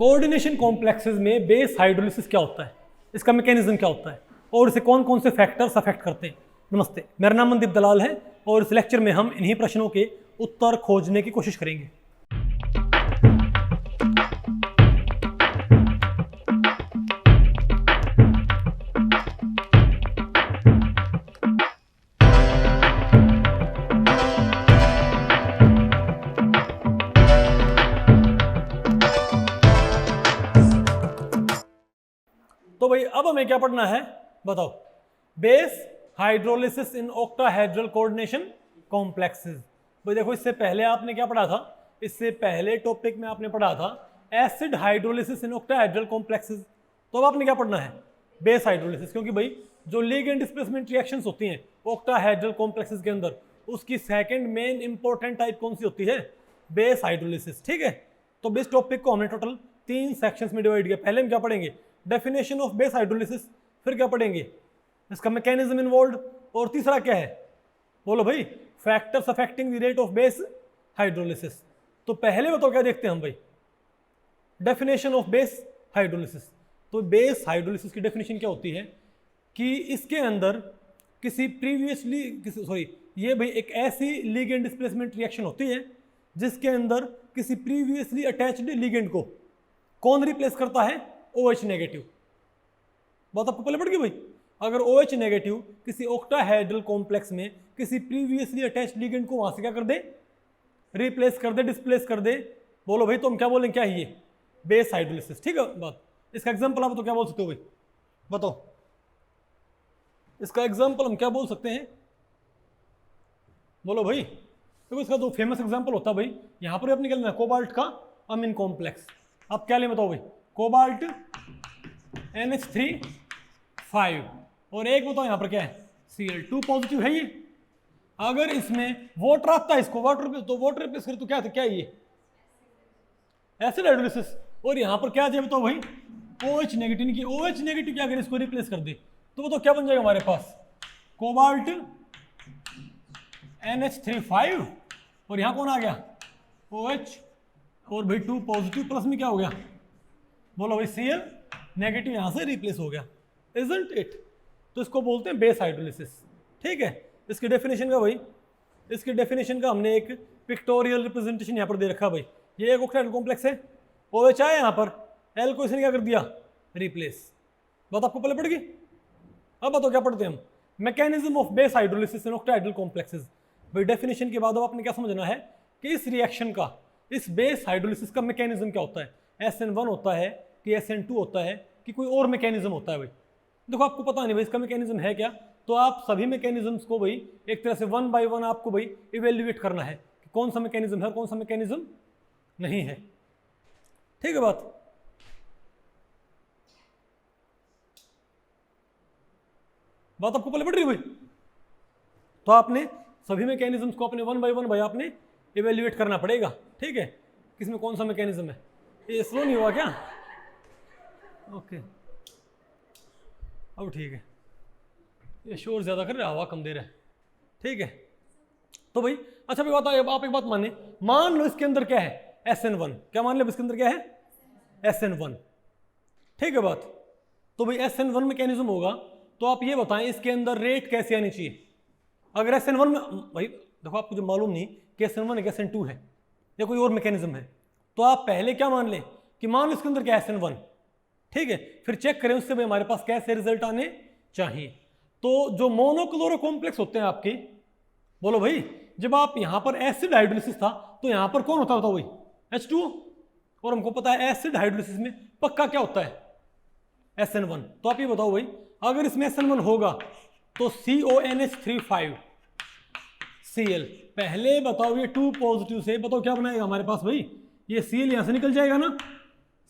Coordination complexes में base hydrolysis क्या होता है, इसका मैकेनिज्म क्या होता है और इसे कौन कौन से फैक्टर्स अफेक्ट करते हैं। नमस्ते, मेरा नाम मनदीप दलाल है और इस लेक्चर में हम इन्हीं प्रश्नों के उत्तर खोजने की कोशिश करेंगे। तो भाई अब हमें क्या पढ़ना है बताओ। Base hydrolysis in octahedral coordination complexes. भाई देखो, इससे पहले आपने क्या पढ़ा था, इससे पहले टॉपिक में आपने पढ़ा था acid hydrolysis in octahedral complexes. तो अब आपने क्या पढ़ना है, बेस हाइड्रोलिसिस, क्योंकि भाई जो लिगेंड डिस्प्लेसमेंट रिएक्शंस होती हैं ऑक्टाहेड्रल कॉम्प्लेक्सेस के अंदर, उसकी सेकंड मेन इंपॉर्टेंट टाइप कौन सी होती है, बेस हाइड्रोलिसिस। ठीक है, तो बेस टॉपिक को हमने टोटल 3 सेक्शंस में डिवाइड किया। पहले हम क्या पढ़ेंगे, डेफिनेशन ऑफ बेस हाइड्रोलिसिस, फिर क्या पढ़ेंगे इसका मैकेनिज्म इन्वॉल्व, और तीसरा क्या है बोलो भाई, factors affecting the rate of base hydrolysis. तो पहले बताओ क्या देखते हैं हम भाई, डेफिनेशन ऑफ बेस हाइड्रोलिसिस। तो बेस हाइड्रोलिसिस की डेफिनेशन क्या होती है कि इसके अंदर किसी ये भाई एक ऐसी लिगेंड डिस्प्लेसमेंट रिएक्शन होती है जिसके अंदर किसी प्रीवियसली अटैच्ड लिगेंड को कौन रिप्लेस करता है, OH नेगेटिव। बात आपको पहले पड़ गई भाई, अगर OH नेगेटिव किसी ऑक्टाहेड्रल कॉम्प्लेक्स में किसी प्रीवियसली अटैच्ड लिगेंड को वहां से क्या कर दे, रिप्लेस कर दे, डिस्प्लेस कर दे, बोलो भाई तो हम क्या बोलेंगे, क्या है ये, बेस हाइड्रोलिसिस। ठीक है बात, इसका एग्जांपल आप तो क्या बोल सकते हो भाई, बताओ इसका एग्जांपल हम क्या बोल सकते हैं, बोलो भाई। देखो इसका जो फेमस एग्जांपल होता है भाई, यहां पर अपने क्या लेना है, कोबाल्ट का अमीन कॉम्प्लेक्स। आप क्या लें बताओ भाई, कोबाल्ट NH3 और एक बताओ यहाँ पर क्या है, Cl2 पॉजिटिव है ये। अगर इसमें वाटर आता है, इसको वाटर तो वाटर रिप्लेस करे तो क्या है ये, एसिड हाइड्रोलिसिस। और यहाँ पर क्या चाहिए बताओ भाई, OH नेगेटिव की OH नेगेटिव क्या करे, इसको रिप्लेस कर दे तो बताओ क्या बन जाएगा हमारे पास, कोबाल्ट NH3 और यहाँ कौन आ गया, OH और भाई 2 पॉजिटिव, प्लस में क्या हो गया, बोलो भाई Cl नेगेटिव यहां से रिप्लेस हो गया, इजंट इट। तो इसको बोलते हैं बेस हाइड्रोलिसिस। ठीक है, इसकी डेफिनेशन का भाई, इसकी डेफिनेशन का हमने एक पिक्टोरियल रिप्रेजेंटेशन यहाँ पर दे रखा भाई। ये एक ऑक्टाहेड्रल कॉम्प्लेक्स है, OH आया यहाँ पर, L को इसने क्या कर दिया, रिप्लेस। बात आपको पहले पड़ गई। अब बताओ क्या पढ़ते हैं हम, mechanism of base hydrolysis in octahedral complexes. भाई डेफिनेशन के बाद अब आपने क्या समझना है कि इस रिएक्शन का, इस बेस हाइड्रोलिसिस का मैकेनिज्म क्या होता है, SN1 होता है कि SN2 होता है कि कोई और मैकेनिज्म होता है भाई। देखो आपको पता नहीं भाई इसका मैकेनिज्म है क्या, तो आप सभी मैकेनिज्म्स को भाई एक तरह से 1 बाय 1 आपको भाई इवेल्युएट करना है कि कौन सा मैकेनिज्म है, कौन सा मैकेनिज्म नहीं है। ठीक है बात, आपको पहले पड़ रही भाई। तो आपने सभी मैकेनिज्म्स को अपने 1 बाय 1 भाई आपने इवेल्युएट करना पड़ेगा। ठीक है, किसमें कौन सा मैकेनिज्म है। ये स्लो नहीं हुआ क्या, ओके अब ठीक है, ये शोर ज्यादा कर रहा है, हवा कम दे रहा है। ठीक है, तो भाई अच्छा भाई बात, आप एक बात माने, मान लो इसके अंदर क्या है, SN1। क्या मान लो इसके अंदर क्या है, SN1। ठीक है बात, तो भाई SN1 मैकेनिज्म होगा, तो आप ये बताएं इसके अंदर रेट कैसे आनी चाहिए। अगर SN1 में भाई देखो आपको जो मालूम नहीं कि SN1 है कि SN2 है या कोई और मैकेनिज्म है, तो आप पहले क्या मान लें कि मान लो इसके अंदर क्या है, SN1। ठीक है, फिर चेक करें उससे भाई हमारे पास कैसे रिजल्ट आने चाहिए। तो जो मोनोक्लोरो कॉम्प्लेक्स होते हैं आपके, बोलो भाई जब आप यहां पर एसिड हाइड्रोलिसिस था तो यहां पर कौन होता भाई, H2O। और हमको पता है एसिड हाइड्रोलिसिस में पक्का क्या होता है, SN1। तो आप ये बताओ भाई, अगर इसमें SN1 होगा तो CONH3 Cl, पहले बताओ ये 2 पॉजिटिव से बताओ क्या बनाएगा हमारे पास भाई, ये Cl यहां से निकल जाएगा ना,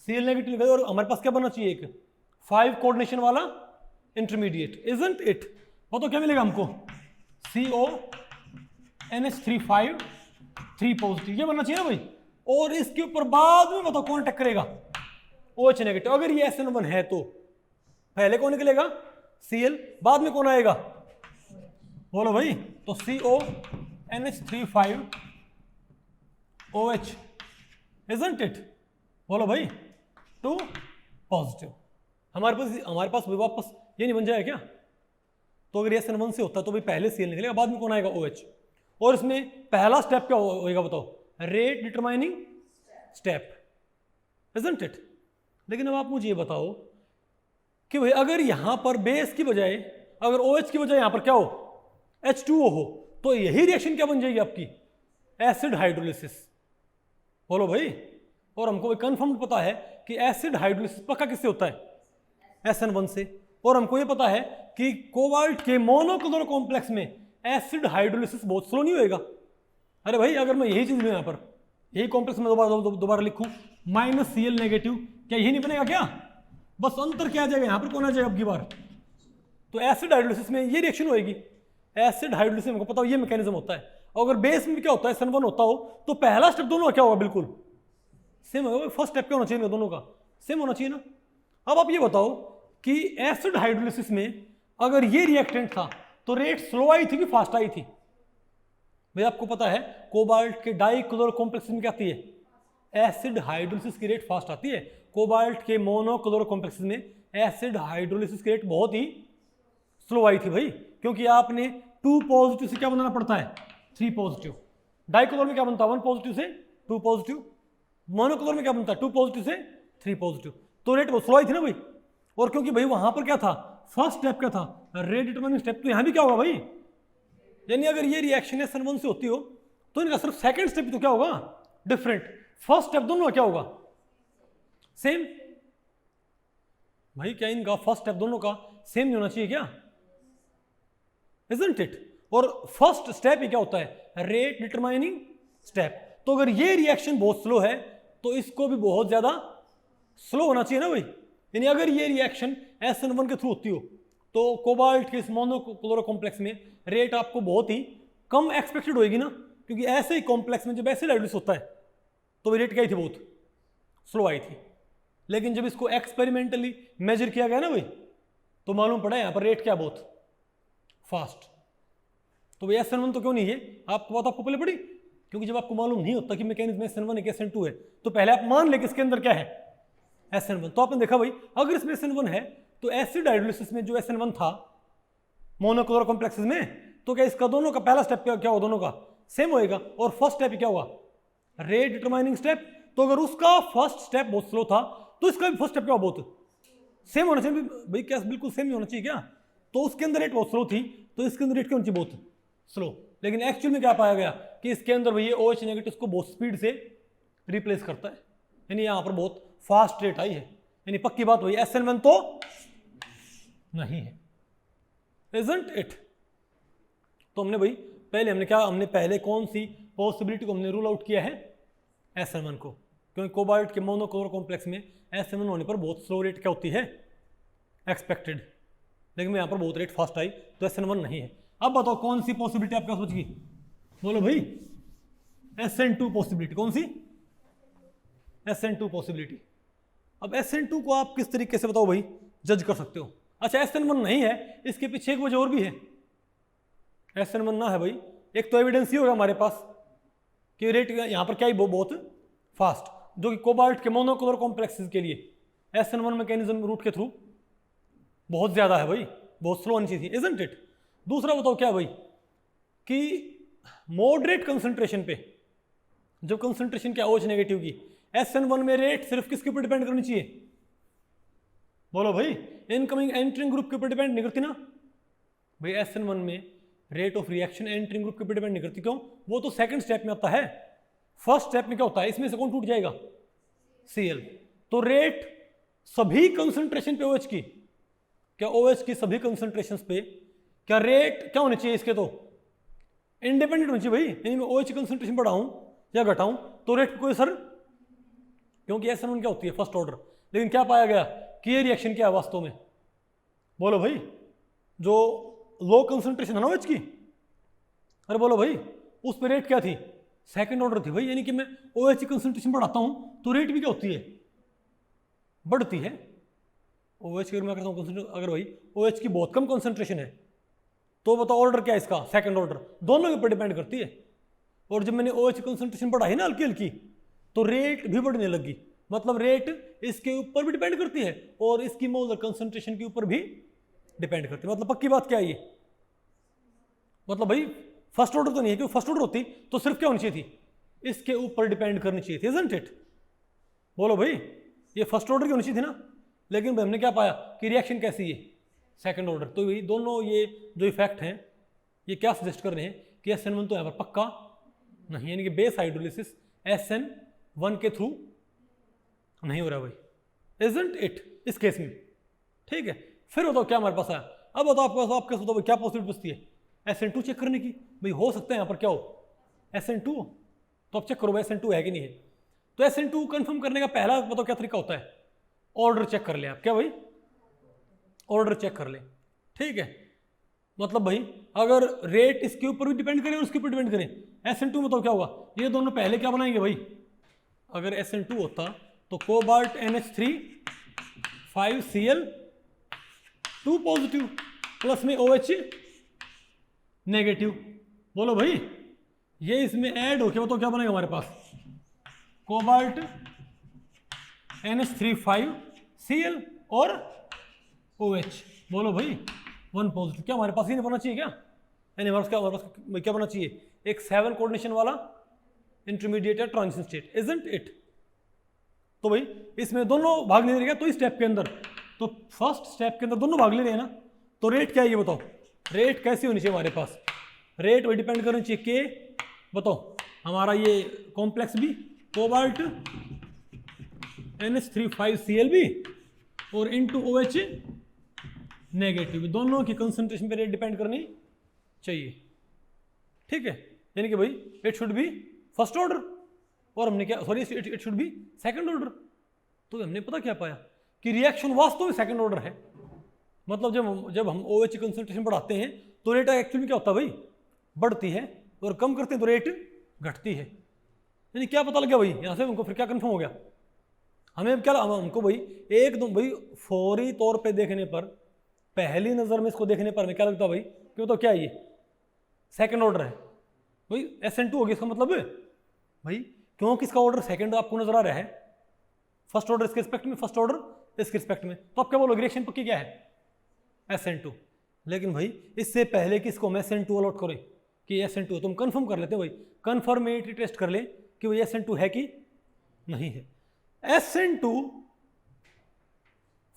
Cl नेगेटिव, और हमारे पास क्या बनना चाहिए, एक 5 कोऑर्डिनेशन वाला इंटरमीडिएट, इजंट इट। बताओ क्या मिलेगा हमको, CONH3 3 पॉजिटिव, ये बनना चाहिए ना भाई। और इसके ऊपर बाद में बताओ कौन अटैक करेगा, OH नेगेटिव। अगर ये SN1 है तो पहले कौन निकलेगा, Cl, बाद में कौन आएगा, बोलो भाई, तो CONH3 OH, इजंट इट। बोलो भाई, टू पॉजिटिव। हमारे पास भी वापस ये नहीं बन जाएगा क्या? तो अगर ये SN1 से होता है तो भाई पहले Cl निकलेगा, बाद में कौन आएगा? OH। और इसमें पहला स्टेप क्या होएगा बताओ? Rate determining step, isn't it? लेकिन अब आप मुझे ये बताओ कि भाई अगर यहां पर बेस की बजाय, अगर OH की बजाय यहां पर क्या हो? H2O हो, तो यही रिएक्शन क्या बन जाएगी आपकी? Acid hydrolysis. बोलो भाई। और हमको कंफर्म पता है कि एसिड हाइड्रोलिसिस पक्का किससे होता है? SN1 से। और हमको ये पता है कि कोबाल्ट के मोनोक्लोरल कॉम्प्लेक्स में एसिड हाइड्रोलिसिस बहुत स्लो नहीं होएगा। अरे भाई अगर मैं यही चीज लूं यहां पर, यही कॉम्प्लेक्स में दोबारा लिखूं -Cl नेगेटिव, क्या यही नहीं बनेगा क्या? बस अंतर क्या आ जाएगा यहां पर? कौन आ जाएगा अब की बार? तो एसिड हाइड्रोलिसिस में ये रिएक्शन होएगी। एसिड हाइड्रोलिसिस हमको पता हो ये मैकेनिज्म होता है। अगर बेस में क्या होता है? SN1 होता हो तो पहला स्टेप दोनों का क्या होगा? बिल्कुल सेम होगा। फर्स्ट स्टेप क्या होना चाहिए? दोनों का सेम होना चाहिए ना। अब आप ये बताओ कि एसिड हाइड्रोलिसिस में अगर ये रिएक्टेंट था तो रेट स्लो आई थी कि फास्ट आई थी? भाई आपको पता है कोबाल्ट के डाइक्लोरो कॉम्प्लेक्स में क्या आती है? एसिड हाइड्रोलिसिस की रेट फास्ट आती है। कोबाल्ट के मोनोक्लोरो कॉम्प्लेक्स में एसिड हाइड्रोलिसिस की रेट बहुत ही स्लो आई थी भाई, क्योंकि आपने 2 पॉजिटिव से क्या बनाना पड़ता है? 3 पॉजिटिव। डाइक्लोर में क्या बनता है? 1 पॉजिटिव से 2 पॉजिटिव। मोनोक्लोर में क्या बनता है? 2 पॉजिटिव से 3 पॉजिटिव। तो रेट बहुत स्लो आई थी ना भाई। और क्योंकि भाई वहां पर क्या था? फर्स्ट स्टेप क्या था? Rate determining step. तो यहां भी क्या होगा भाई? यानी अगर ये रिएक्शन SN1 से होती हो तो इनका सिर्फ सेकंड स्टेप तो क्या होगा? डिफरेंट। फर्स्ट स्टेप दोनों का क्या होगा? सेम। भाई क्या इनका फर्स्ट स्टेप दोनों का सेम नहीं होना चाहिए क्या? Isn't it? और फर्स्ट स्टेप ही क्या होता है? Rate determining step. तो अगर ये रिएक्शन बहुत स्लो है तो इसको भी बहुत ज्यादा स्लो होना चाहिए ना भाई। यानी अगर ये रिएक्शन SN1 के थ्रू होती हो तो कोबाल्ट के इस मोनोक्लोरो कॉम्प्लेक्स में रेट आपको बहुत ही कम एक्सपेक्टेड होगी ना, क्योंकि ऐसे ही कॉम्प्लेक्स में जब एसिड हाइड्रोलिसिस होता है तो रेट क्या थी? बहुत स्लो आई थी। लेकिन जब इसको एक्सपेरिमेंटली मेजर किया गया ना भाई तो मालूम पड़ा यहां पर रेट क्या? बहुत फास्ट। तो भाई SN1 तो क्यों नहीं है? आपको बात आपको पहले पड़ी, क्योंकि जब आपको मालूम नहीं होता कि मैकेनिज्म SN1 है कि SN2 है तो पहले आप मान ले कि इसके अंदर क्या है? SN1। तो आपने देखा भाई अगर इसमें SN1 है तो एसिड हाइड्रोलिसिस में जो SN1 था मोनोक्लोरल कॉम्प्लेक्सेस में, तो क्या इसका दोनों का पहला स्टेप क्या होगा? दोनों का सेम होएगा। और फर्स्ट स्टेप क्या होगा? Rate determining step. तो अगर उसका फर्स्ट स्टेप बहुत स्लो था तो इसका भी फर्स्ट स्टेप क्या? बहुत सेम होना चाहिए भाई। क्या बिल्कुल सेम नहीं होना चाहिए क्या? तो उसके अंदर रेट बहुत स्लो थी तो इसके अंदर रेट क्या होनी चाहिए? बहुत स्लो। लेकिन एक्चुअल में क्या पाया गया कि इसके अंदर भैया OH नेगेटिव को बहुत स्पीड से रिप्लेस करता है, यानी यहां पर बहुत फास्ट रेट आई है। यानी पक्की बात हुई SN1 तो नहीं है, इजंट इट? तो हमने भाई हमने पहले कौन सी पॉसिबिलिटी को हमने रूल आउट किया है? SN1 को, क्योंकि कोबाल्ट के मोनोक्लोरल कॉम्प्लेक्स में SN1 होने पर बहुत स्लो रेट क्या होती है? एक्सपेक्टेड। लेकिन यहां पर बहुत रेट फास्ट आई तो SN1 नहीं है। अब बताओ कौन सी पॉसिबिलिटी आपके पास बच गई? बोलो भाई। SN2 possibility. कौन सी? SN2 possibility. अब SN2 को आप किस तरीके से बताओ भाई जज कर सकते हो? अच्छा SN1 नहीं है, इसके पीछे एक वजह और भी है। SN1 ना है भाई, एक तो एविडेंस ही होगा हमारे पास कि रेट यहां पर क्या ही बहुत फास्ट, जो कि कोबाल्ट के मोनोक्लोरल कॉम्प्लेक्सेस के लिए SN1 मैकेनिज्म रूट के थ्रू बहुत ज्यादा है भाई, बहुत स्लो होनी चाहिए, इजंट इट? दूसरा बताओ क्या भाई कि मॉडरेट कंसंट्रेशन पे जब कंसंट्रेशन क्या OH नेगेटिव की SN1 में रेट सिर्फ किसके ऊपर डिपेंड करनी चाहिए? बोलो भाई। इनकमिंग एंटरिंग ग्रुप के ऊपर डिपेंड नहीं करती ना भाई। SN1 में rate of reaction entering group के ऊपर डिपेंड नहीं करती। क्यों? वो तो सेकंड स्टेप में आता है। फर्स्ट स्टेप में क्या होता है? इसमें से कौन टूट जाएगा? Cl। तो रेट सभी कंसंट्रेशन पे OH की, क्या OH की सभी कंसंट्रेशन पे क्या रेट क्या होनी चाहिए? इसके तो इंडिपेंडेंट होनी चाहिए भाई। यानी मैं OH की कंसंट्रेशन बढ़ाऊं या घटाऊं तो रेट कोई असर, क्योंकि SN1 क्या होती है? First order. लेकिन क्या पाया गया कि ये रिएक्शन क्या है वास्तव में? बोलो भाई। जो लो कंसंट्रेशन है ना OH की, अरे बोलो भाई, उस पर रेट क्या थी? सेकंड ऑर्डर थी भाई। यानी कि मैं OH की कंसंट्रेशन बढ़ाता हूं तो रेट भी क्या होती है? बढ़ती है। OH की मैं करता हूं अगर भाई OH की बहुत कम कंसंट्रेशन है तो बताओ ऑर्डर क्या है इसका? Second order. दोनों के ऊपर डिपेंड करती है। और जब मैंने OH की कंसंट्रेशन बढ़ाई ना हल्की हल्की तो रेट भी बढ़ने लगी। मतलब रेट इसके ऊपर भी डिपेंड करती है और इसकी मोलर कंसंट्रेशन के ऊपर भी डिपेंड करती है। मतलब पक्की बात क्या है ये, मतलब भाई फर्स्ट ऑर्डर तो नहीं है, क्योंकि फर्स्ट ऑर्डर होती तो सिर्फ क्या होनी चाहिए थी, इसके ऊपर डिपेंड करनी चाहिए थी, इजंट इट? बोलो भाई, ये फर्स्ट ऑर्डर की होनी चाहिए थी ना, लेकिन भाई हमने क्या पाया कि रिएक्शन कैसी है, सेकंड ऑर्डर। तो ये दोनों ये जो इफेक्ट हैं ये क्या सजेस्ट कर रहे हैं कि SN1 तो यहाँ पर पक्का नहीं, यानी कि बेस हाइड्रोलिसिस SN1 के थ्रू नहीं हो रहा भाई, इजंट इट, इस केस में। ठीक है, फिर बताओ क्या हमारे पास आया। अब बताओ आपके पास बताओ क्या पॉसिबिलिटी बचती है SN2 चेक करने की। भाई हो सकता है यहाँ पर क्या हो, SN2 हो, तो अब चेक करो भाई SN2 है कि नहीं है। तो SN2 कंफर्म करने का पहला बताओ क्या तरीका होता है, ऑर्डर चेक कर ले आप। क्या भाई, ऑर्डर चेक कर ले। ठीक है, मतलब भाई अगर रेट इसके ऊपर भी डिपेंड करे और उसके ऊपर डिपेंड करे, SN2 में तो क्या होगा, ये दोनों पहले क्या बनाएंगे भाई, अगर SN2 होता तो cobalt NH3 5Cl 2 positive plus में OH नेगेटिव। बोलो भाई, ये इसमें ऐड होके तो क्या बनेगा हमारे पास, कोबाल्ट NH3 5Cl और OH। बोलो भाई 1 पॉजिटिव। क्या हमारे पास ही नहीं बनना चाहिए क्या, यानी हमारे पास क्या बनना चाहिए, एक 7 कोऑर्डिनेशन वाला इंटरमीडिएट या ट्रांजिशन स्टेट, इजंट इट? तो भाई इसमें दोनों भाग ले रहे हैं तो इस स्टेप के अंदर, तो फर्स्ट स्टेप के अंदर दोनों भाग ले रहे हैं ना, तो रेट क्या है ये बताओ, रेट कैसी होनी चाहिए हमारे पास, रेट वही डिपेंड करनी चाहिए के, बताओ हमारा ये कॉम्प्लेक्स भी कोबाल्ट NH3 5Cl भी और इनटू OH नेगेटिव, दोनों की कंसंट्रेशन पे रेट डिपेंड करनी चाहिए। ठीक है, यानी कि भाई it should be first order और हमने क्या, sorry it should be second order. तो हमने पता क्या पाया कि रिएक्शन वास्तव में सेकंड ऑर्डर है। मतलब जब हम OH कंसंट्रेशन बढ़ाते हैं तो रेट एक्चुअली क्या होता है भाई, बढ़ती है, और कम करते हैं तो रेट घटती है। यानी क्या पता लग गया भाई यहाँ से हमको, फिर क्या कंफर्म हो गया हमें, क्या हमको भाई एकदम भाई फौरी तौर पे देखने पर, पहली नज़र में इसको देखने पर हमें क्या लगता है भाई, क्यों तो क्या है ये सेकंड ऑर्डर है भाई, SN2 हो गया। इसका मतलब है भाई क्योंकि इसका ऑर्डर सेकंड आपको नजर आ रहा है, फर्स्ट ऑर्डर इसके रिस्पेक्ट में, फर्स्ट ऑर्डर इसके रिस्पेक्ट में, तो आप क्या बोलोगे रिएक्शन पक्की क्या है, SN2। लेकिन भाई इससे पहले कि इसको हम SN2 अलॉट करें कि SN2, तुम कंफर्म कर लेते हो भाई, कंफर्मेटरी टेस्ट कर ले कि भाई SN2 है कि नहीं है। SN2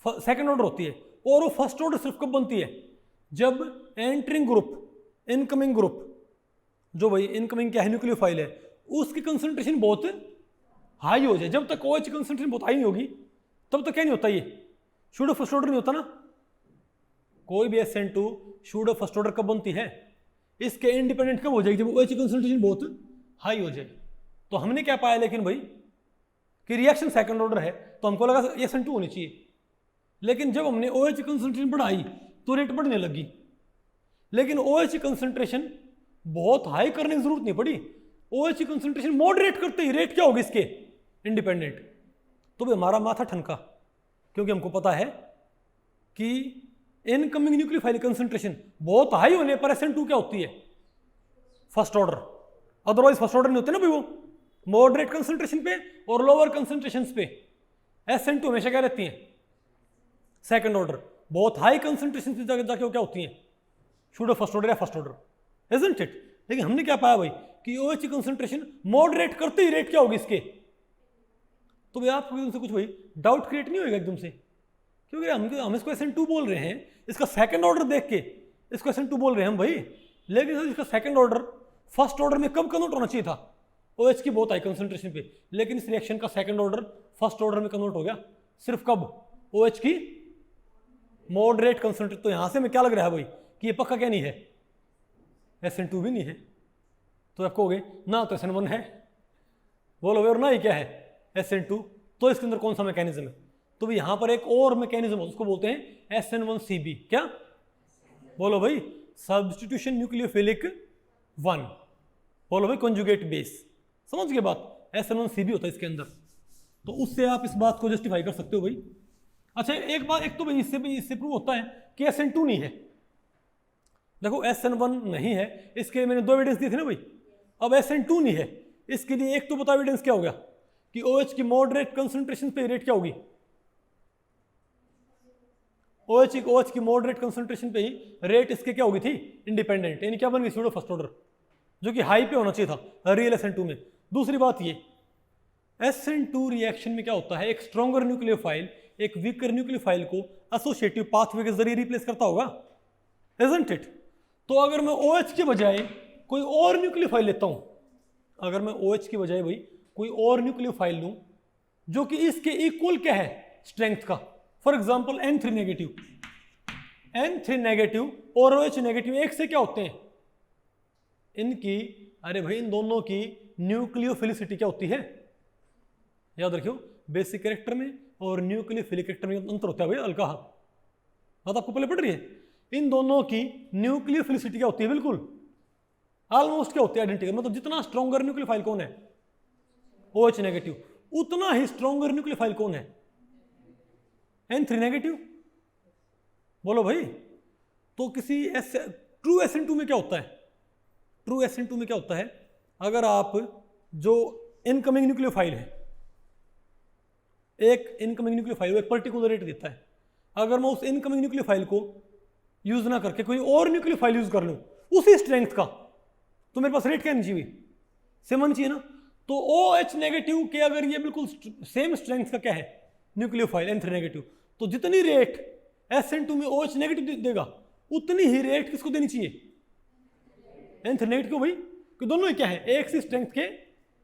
सेकंड ऑर्डर होती है और वो फर्स्ट ऑर्डर सिर्फ कब बनती है, जब एंटरिंग ग्रुप, इनकमिंग ग्रुप, जो भाई इनकमिंग क्या है न्यूक्लियोफाइल है, उसकी कंसंट्रेशन बहुत हाई हो जाए। जब तक OH कंसंट्रेशन बहुत हाई नहीं होगी तब तक क्या नहीं होता, ये शूडो फर्स्ट ऑर्डर नहीं होता ना। कोई भी SN2 शूडो फर्स्ट ऑर्डर कब बनती है, इसके इंडिपेंडेंट कब हो जाएगी, जब OH कंसंट्रेशन बहुत हाई हो जाए। तो हमने क्या पाया लेकिन भाई कि रिएक्शन सेकंड ऑर्डर है, तो हमको लगा SN2 होनी चाहिए, लेकिन जब हमने OH कंसंट्रेशन बढ़ाई तो रेट बढ़ने लगी। लेकिन OH कंसंट्रेशन बहुत हाई करने की जरूरत नहीं पड़ी, OH कंसंट्रेशन मॉडरेट करते ही रेट क्या होगी इसके इंडिपेंडेंट। तो भी हमारा माथा ठनका, क्योंकि हमको पता है कि इनकमिंग न्यूक्लियोफाइल कंसंट्रेशन बहुत हाई होने पर SN2 क्या होती है, first order. Otherwise first order नहीं होते ना भाई, वो मॉडरेट कंसंट्रेशन पे और लोअर कंसंट्रेशन पे SN2 हमेशा क्या रहती है, सेकंड ऑर्डर। बहुत हाई कंसंट्रेशन पे जाके वो क्या होती है, शूडो फर्स्ट ऑर्डर या फर्स्ट ऑर्डर, इजंट इट? लेकिन हमने क्या पाया भाई कि OH कंसंट्रेशन मॉडरेट करते ही रेट क्या होगी इसके। तो भाई आपको एकदम से कुछ भाई डाउट क्रिएट नहीं होगा एकदम से, क्योंकि हम इसको SN2 बोल रहे हैं, इसका सेकंड ऑर्डर देख के इसको SN2 बोल रहे हैं हम भाई, लेकिन इसका सेकंड ऑर्डर फर्स्ट ऑर्डर में कब कन्वर्ट होना चाहिए था, OH की बहुत हाई कंसंट्रेशन पे। लेकिन इस रिएक्शन का सेकंड ऑर्डर फर्स्ट ऑर्डर में कन्वर्ट हो गया, सिर्फ कब, OH की मॉडरेट कंसंट्रेशन। तो यहां से हमें क्या लग रहा है भाई कि ये पक्का क्या नहीं है, SN2 भी नहीं है। तो आप कहोगे ना तो SN1 है, बोलोगे, और ना ही क्या है SN2, तो इसके अंदर कौन सा मैकेनिज्म है। तो भी यहां पर एक और मैकेनिज्म है, उसको बोलते हैं SN1CB। क्या बोलो भाई, सब्स्टिट्यूशन न्यूक्लियोफिलिक 1। बोलो भाई कंजुगेट बेस, समझ गए बात, SN1CB होता है इसके अंदर। तो उससे आप इस बात को जस्टिफाई कर सकते हो भाई। अच्छा एक बात, एक तो भाई इससे प्रूव होता है कि SN2 नहीं है। देखो SN1 नहीं है, इसके मैंने 2 एविडेंस दिए थे ना भाई। अब SN2 नहीं है, इसके लिए एक तो बताओ एविडेंस क्या हो गया कि OH की मॉडरेट कंसंट्रेशन पे रेट क्या होगी, OH की मॉडरेट कंसंट्रेशन पे ही रेट इसके क्या होगी थी, इंडिपेंडेंट, यानी क्या बन गई स्यूडो फर्स्ट ऑर्डर, जो कि हाई पे होना चाहिए था रियल SN2 में। दूसरी बात ये SN2 रिएक्शन में क्या होता है, एक स्ट्रॉन्गर न्यूक्लियोफाइल एक वीकर न्यूक्लियोफाइल को एसोसिएटिव पाथवे के जरिए रिप्लेस करता होगा, इजंट इट। तो अगर मैं OH के बजाय कोई और न्यूक्लियोफाइल लेता हूं, अगर मैं OH की बजाय भाई कोई और न्यूक्लियोफाइल लूं जो कि इसके इक्वल क्या है स्ट्रेंथ का, फॉर एग्जांपल N3 नेगेटिव और OH नेगेटिव एक से क्या होते हैं इनकी, अरे भाई इन दोनों की न्यूक्लियोफिलिसिटी क्या होती है, याद रखियो बेसिक कैरेक्टर में और न्यूक्लियोफिलिक कैरेक्टर में अंतर होता है भाई, अल्काहा बात आपको पहले पढ़ रही है। इन दोनों की न्यूक्लियोफिलिसिटी क्या होती है, बिल्कुल ऑलमोस्ट क्या होती है आइडेंटिकल, मतलब जितना स्ट्रॉन्गर न्यूक्लियोफाइल कौन है OH नेगेटिव, उतना ही स्ट्रॉन्गर न्यूक्लियोफाइल कौन है N3 नेगेटिव। बोलो भाई, तो किसी ट्रू SN2 में क्या होता है, ट्रू SN2 में क्या होता है, अगर आप जो इनकमिंग न्यूक्लियोफाइल है, एक इनकमिंग न्यूक्लियोफाइल एक पर्टिकुलर रेट देता है, अगर मैं उस इनकमिंग न्यूक्लियोफाइल को यूज ना करके कोई और न्यूक्लियोफाइल यूज कर लूं उसी स्ट्रेंथ का, तो मेरे पास रेट क्या नहीं चाहिए, सेम होनी चाहिए ना। तो OH नेगेटिव के अगर ये बिल्कुल सेम स्ट्रेंथ का क्या है न्यूक्लियोफाइल N3 नेगेटिव, तो जितनी रेट SN2 में OH नेगेटिव देगा उतनी ही रेट किसको देनी चाहिए N3 नेगेटिव को भाई, कि दोनों ही क्या है एक सी स्ट्रेंथ के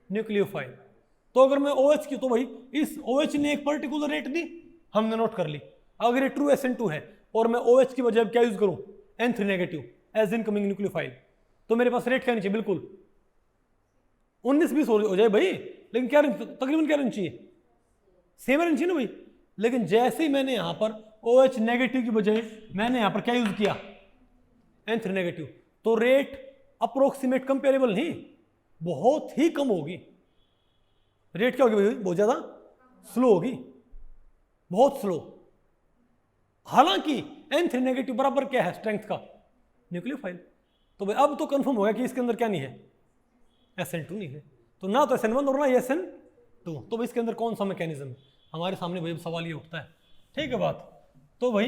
न्यूक्लियोफाइल। तो अगर मैं OH की, तो भाई इस OH ने एक पर्टिकुलर रेट दी, हमने नोट कर ली। अगर ये ट्रू SN2 है और मैं OH की बजाय क्या यूज करूं N3 negative as incoming nucleophile, तो मेरे पास रेट क्या नहीं चाहिए, बिल्कुल 19-20 हो जाए भाई, लेकिन क्या तकरीबन क्या रहनी चाहिए, सेम रहनी चाहिए ना भाई। लेकिन जैसे ही मैंने यहां पर OH नेगेटिव की बजाय मैंने यहां पर क्या यूज किया N3 नेगेटिव, तो रेट अप्रोक्सीमेट कंपेरेबल नहीं, बहुत ही कम होगी, रेट क्या होगी भाई, बहुत ज्यादा स्लो होगी, बहुत स्लो। हालांकि N3 नेगेटिव बराबर क्या है स्ट्रेंथ का न्यूक्लियोफाइल। तो भाई अब तो कंफर्म हो गया कि इसके अंदर क्या नहीं है SN2 नहीं है, तो ना तो SN1 और ना SN2, तो भाई इसके अंदर कौन सा मैकेनिज्म है हमारे सामने, भाई सवाल ये उठता है, ठीक है बात। तो भाई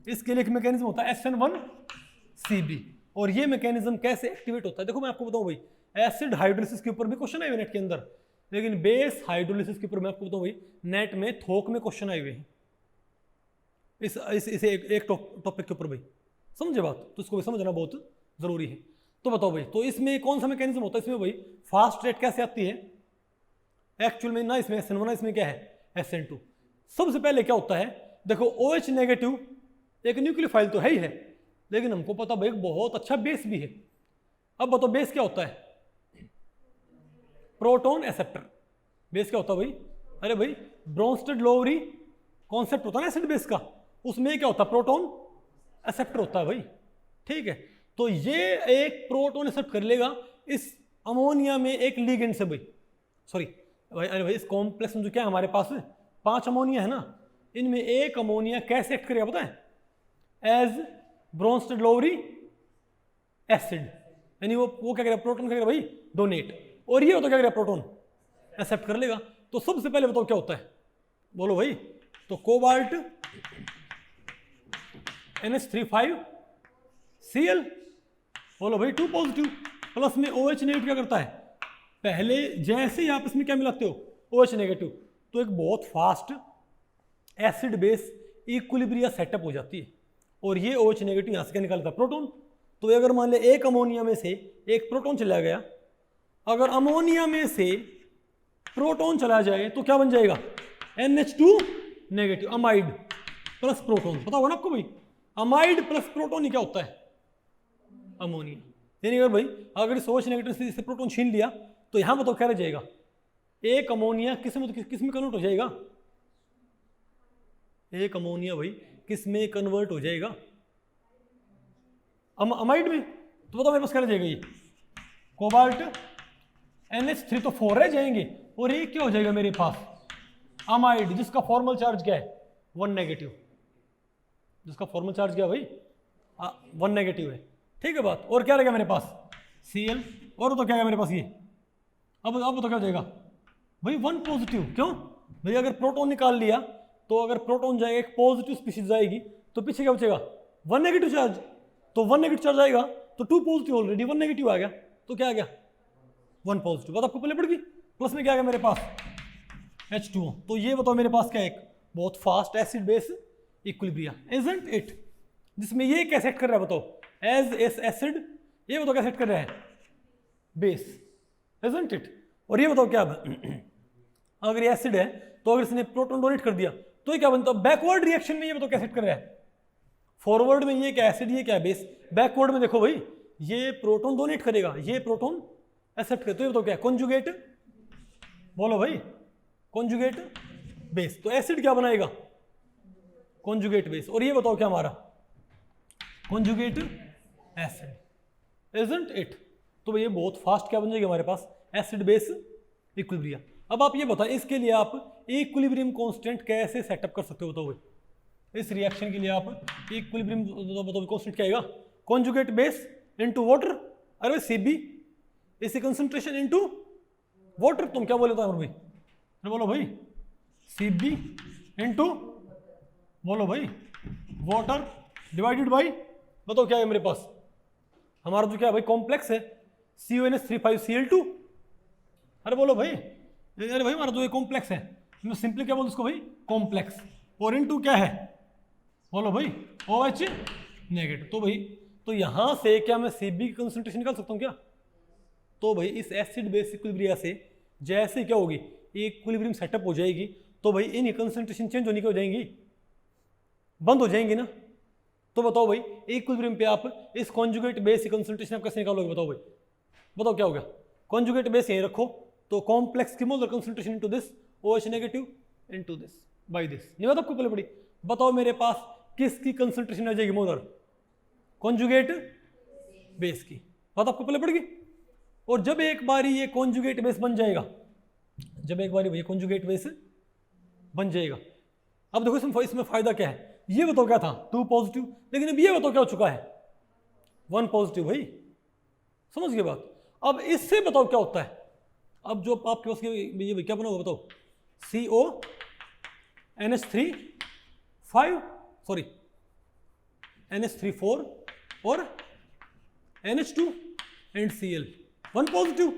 इसके लिए एक मैकेनिज्म होता है SN1CB, और ये मैकेनिज्म कैसे एक्टिवेट होता है, देखो मैं आपको बताऊं भाई, एसिड हाइड्रोलिसिस के ऊपर भी क्वेश्चन आए हुए नेट के अंदर, लेकिन बेस हाइड्रोलिसिस के ऊपर मैं आपको बताऊं भाई नेट में थोक में क्वेश्चन आए हुए हैं इसे एक टॉपिक के ऊपर भाई, समझे बात, तो इसको भी समझना बहुत जरूरी है। तो बताओ भाई, तो इसमें कौन सा मैकेनिज्म होता है, इसमें भाई फास्ट रेट कैसे आती है एक्चुअल में, ना इसमें SN1 इसमें क्या है SN2। सबसे पहले क्या होता है, देखो OH नेगेटिव एक न्यूक्लियोफाइल तो है ही है, लेकिन हमको पता भाई बहुत अच्छा बेस भी है। अब बताओ बेस क्या होता है, प्रोटॉन एक्सेप्टर। बेस क्या होता है भाई, अरे भाई ब्रोंस्टेड लोवरी कॉन्सेप्ट होता है ना एसिड बेस का, उसमें क्या होता है प्रोटॉन एक्सेप्टर होता है भाई, ठीक है। तो ये एक प्रोटॉन एक्सेप्ट कर लेगा इस अमोनिया में एक लिगेंड से भाई, सॉरी भाई, अरे भाई इस कॉम्प्लेक्स में जो क्या है हमारे पास 5 अमोनिया है ना, इनमें एक अमोनिया कैसे एक्ट करेगा पता है, एज ब्रोंस्टेड लोवरी एसिड, यानी वो क्या करेगा प्रोटॉन क्या करेगा भाई डोनेट, और ये होता क्या करेगा प्रोटॉन एक्सेप्ट कर लेगा। तो सबसे पहले बताओ क्या होता है, बोलो भाई, तो कोबाल्ट NH35Cl, बोलो भाई 2 पॉजिटिव प्लस में OH नेगेटिव क्या करता है, पहले जैसे ही आप इसमें क्या मिलाते हो OH नेगेटिव, तो एक बहुत fast acid base equilibria setup हो जाती है, और ये OH नेगेटिव यहाँ से क्या निकालता है प्रोटॉन। तो अगर मान ले एक अमोनिया में से एक प्रोटॉन चला गया, अगर अमोनिया में से प्रोटॉन चला जाए तो क्या बन जाएगा NH2 negative amide plus proton, पता होगा ना आपको भाई, अमाइड प्लस प्रोटॉन ही क्या होता है अमोनिया। यानी अगर भाई अगर इस OH नेगेटिव से प्रोटॉन छीन लिया तो यहां बताओ क्या रह जाएगा, एक अमोनिया किस में कन्वर्ट हो जाएगा, एक अमोनिया भाई किस में कन्वर्ट हो जाएगा अमाइड में। तो बताओ मेरे पास क्या रह जाएगा, ये कोबाल्ट NH3 तो 4 रह जाएंगे, और एक क्या हो जाएगा मेरे पास अमाइड, जिसका फॉर्मल चार्ज क्या है 1 नेगेटिव, जिसका फॉर्मल चार्ज क्या है भाई 1 नेगेटिव है, ठीक है बात। और क्या रहेगा मेरे पास Cl, और तो क्या है मेरे पास ये, अब तो क्या हो जाएगा भाई 1 पॉजिटिव, क्यों भाई? अगर प्रोटॉन निकाल लिया तो अगर प्रोटॉन जाएगा एक पॉजिटिव स्पीशीज जाएगी तो पीछे क्या बचेगा? 1 नेगेटिव चार्ज। तो 1 नेगेटिव चार्ज आएगा तो 2 पॉजिटिव, ऑलरेडी 1 नेगेटिव आ गया, तो क्या आ गया? 1 पॉजिटिव। बात आपको पहले पड़ गई। प्लस में क्या आ गया मेरे पास? H2O। तो ये बताओ मेरे पास क्या है? एक बहुत fast acid base equilibria, isn't it? जिसमें ये कैसे एक्ट कर रहा है बताओ? As as acid. ये बताओ कैसे एक्ट कर रहा है? Base, isn't it? और ये बताओ क्या अगर ये एसिड है तो अगर इसने प्रोटॉन डोनेट कर दिया तो ये क्या बनता है? बैकवर्ड रिएक्शन में ये बताओ कैसे एक्ट कर रहा है? फॉरवर्ड में ये क्या एसिड, ये क्या बेस, बैकवर्ड में देखो भाई ये प्रोटॉन डोनेट करेगा, ये प्रोटॉन एक्सेप्ट करे, तो ये बताओ क्या? कॉन्जुगेट। बोलो भाई, कॉन्जुगेट बेस। तो एसिड क्या बनाएगा? Conjugate base. और ये बताओ क्या हमारा? Conjugate acid, isn't it? तो भाई ये बहुत फास्ट क्या बन जाएगी हमारे पास? Acid base equilibria. अब आप ये बताओ इसके लिए आप इक्विलिब्रियम कांस्टेंट कैसे सेटअप कर सकते हो? बताओ भाई इस रिएक्शन के लिए आप इक्विलिब्रियम बताओ कांस्टेंट क्या आएगा? Conjugate base into water. अरे भाई Cb इसी कंसंट्रेशन इनटू वाटर। तुम क्या बोले तो भाई? अरे बोलो भाई Cb इनटू, बोलो भाई, वाटर डिवाइडेड बाई, बताओ क्या है मेरे पास? हमारा जो क्या है भाई कॉम्प्लेक्स है CONH3,5Cl2। अरे बोलो भाई, अरे भाई हमारा जो ये कॉम्प्लेक्स है मैं सिंपली क्या बोलूँ उसको भाई? कॉम्प्लेक्स। और इनटू क्या है? बोलो भाई OH नेगेटिव। तो भाई तो यहां से क्या मैं Cb की कंसंट्रेशन निकाल सकता हूं क्या? तो भाई इस एसिड बेस इक्विलिब्रिया से जैसे क्या होगी? इक्विलिब्रियम सेटअप हो जाएगी तो भाई इन कंसंट्रेशन चेंज होने की हो जाएंगी, बंद हो जाएंगी ना। तो बताओ भाई इक्विलिब्रियम पे आप इस कॉन्जुगेट बेस की कंसंट्रेशन आप कैसे निकालोगे? बताओ भाई, बताओ क्या हो गया? कॉन्जुगेट बेस यहीं रखो तो कॉम्प्लेक्स की molar concentration into this OH negative into this by this. नहीं बात आपको पहले पड़ी? बताओ मेरे पास किसकी कंसंट्रेशन आ जाएगी मोलर? कॉन्जुगेट बेस की। बात आपको पहले पड़ेगी। और जब एक बारी ये कॉन्जुगेट बेस बन जाएगा, जब एक बारी ये कॉन्जुगेट बेस बन जाएगा, अब देखो इसमें फायदा क्या है? ये बताओ क्या था? 2 पॉजिटिव, लेकिन अब ये बताओ क्या हो चुका है? 1 पॉजिटिव। भाई समझ गए बात? अब इससे बताओ क्या होता है? अब जो आपके पास ये क्या बना होगा बताओ? NH3 4 और NH2 एंड Cl, 1 पॉजिटिव।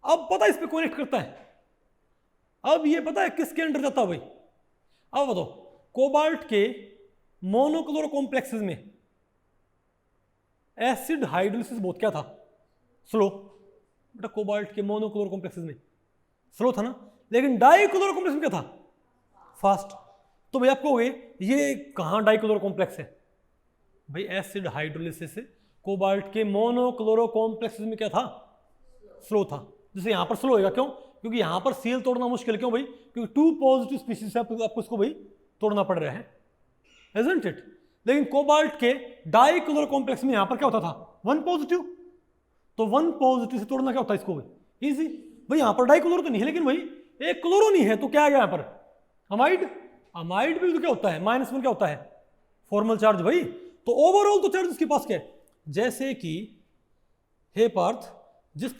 अब पता है इस पे कनेक्ट करता है। अब ये पता है किसके अंडर जाता है भाई? अब बताओ कोबाल्ट के मोनोक्लोरो कॉम्प्लेक्सेस में एसिड हाइड्रोलिसिस बहुत क्या था? स्लो। बेटा कोबाल्ट के मोनोक्लोरो कॉम्प्लेक्सेस में स्लो था ना, लेकिन डाइक्लोरो कॉम्प्लेक्स में क्या था? फास्ट। तो भाई आप कहोगे ये कहां डाइक्लोरो कॉम्प्लेक्स है? भाई एसिड हाइड्रोलिसिस से कोबाल्ट के मोनोक्लोरो कॉम्प्लेक्सेस में क्या था? स्लो था। जैसे यहां पर स्लो होएगा, क्यों? क्योंकि यहां पर Cl तोड़ना मुश्किल। क्यों भाई? क्योंकि 2 पॉजिटिव स्पीशीज से आपको इसको भाई तोड़ना पड़ रहा है, isn't it? लेकिन कोबाल्ट के डाइक्लोरो कॉम्प्लेक्स में यहां पर क्या होता था? 1 पॉजिटिव। तो 1 पॉजिटिव से तोड़ना क्या होता है इसको भाई? इजी। भाई यहां पर डाइक्लोरो तो नहीं है, लेकिन भाई एक क्लोरो नहीं है, तो क्या आ गया यहां पर? अमाइड। अमाइड भी तो क्या होता है? -1 क्या होता है? फॉर्मल चार्ज भाई। तो ओवरऑल तो चार्ज उसके पास क्या है? जैसे कि हे पार्थ, जिस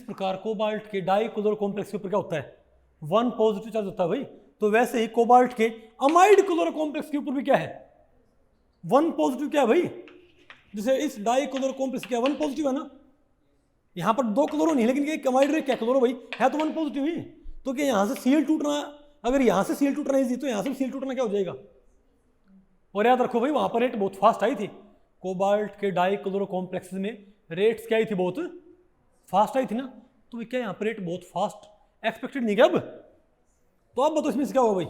प्रकार कोबाल्ट के डाइक्लोरो कॉम्प्लेक्स के ऊपर क्या होता है? 1 पॉजिटिव चार्ज होता है भाई, तो वैसे ही कोबाल्ट के अमाइड क्लोरो कॉम्प्लेक्स के ऊपर भी क्या है? 1 पॉजिटिव। क्या है भाई? जैसे इस डाइक्लोरो कॉम्प्लेक्स क्या 1 पॉजिटिव है ना, यहां पर 2 क्लोरो नहीं, लेकिन एक अमाइड रे क्या क्लोरो भाई है तो 1 पॉजिटिव ही। तो क्या यहां से Cl टूटना, अगर यहां से Cl टूटना इजी तो यहां से Cl टूटना क्या हो जाएगा? और याद रखो भाई वहां पर रेट बहुत फास्ट आई थी। कोबाल्ट के डाइक्लोरो कॉम्प्लेक्सेस में रेट्स क्या आई थी? बहुत फास्ट आई थी ना। तो क्या यहाँ पर रेट बहुत फास्ट एक्सपेक्टेड नहीं क्या अब? तो अब बताओ इसमें से क्या होगा भाई?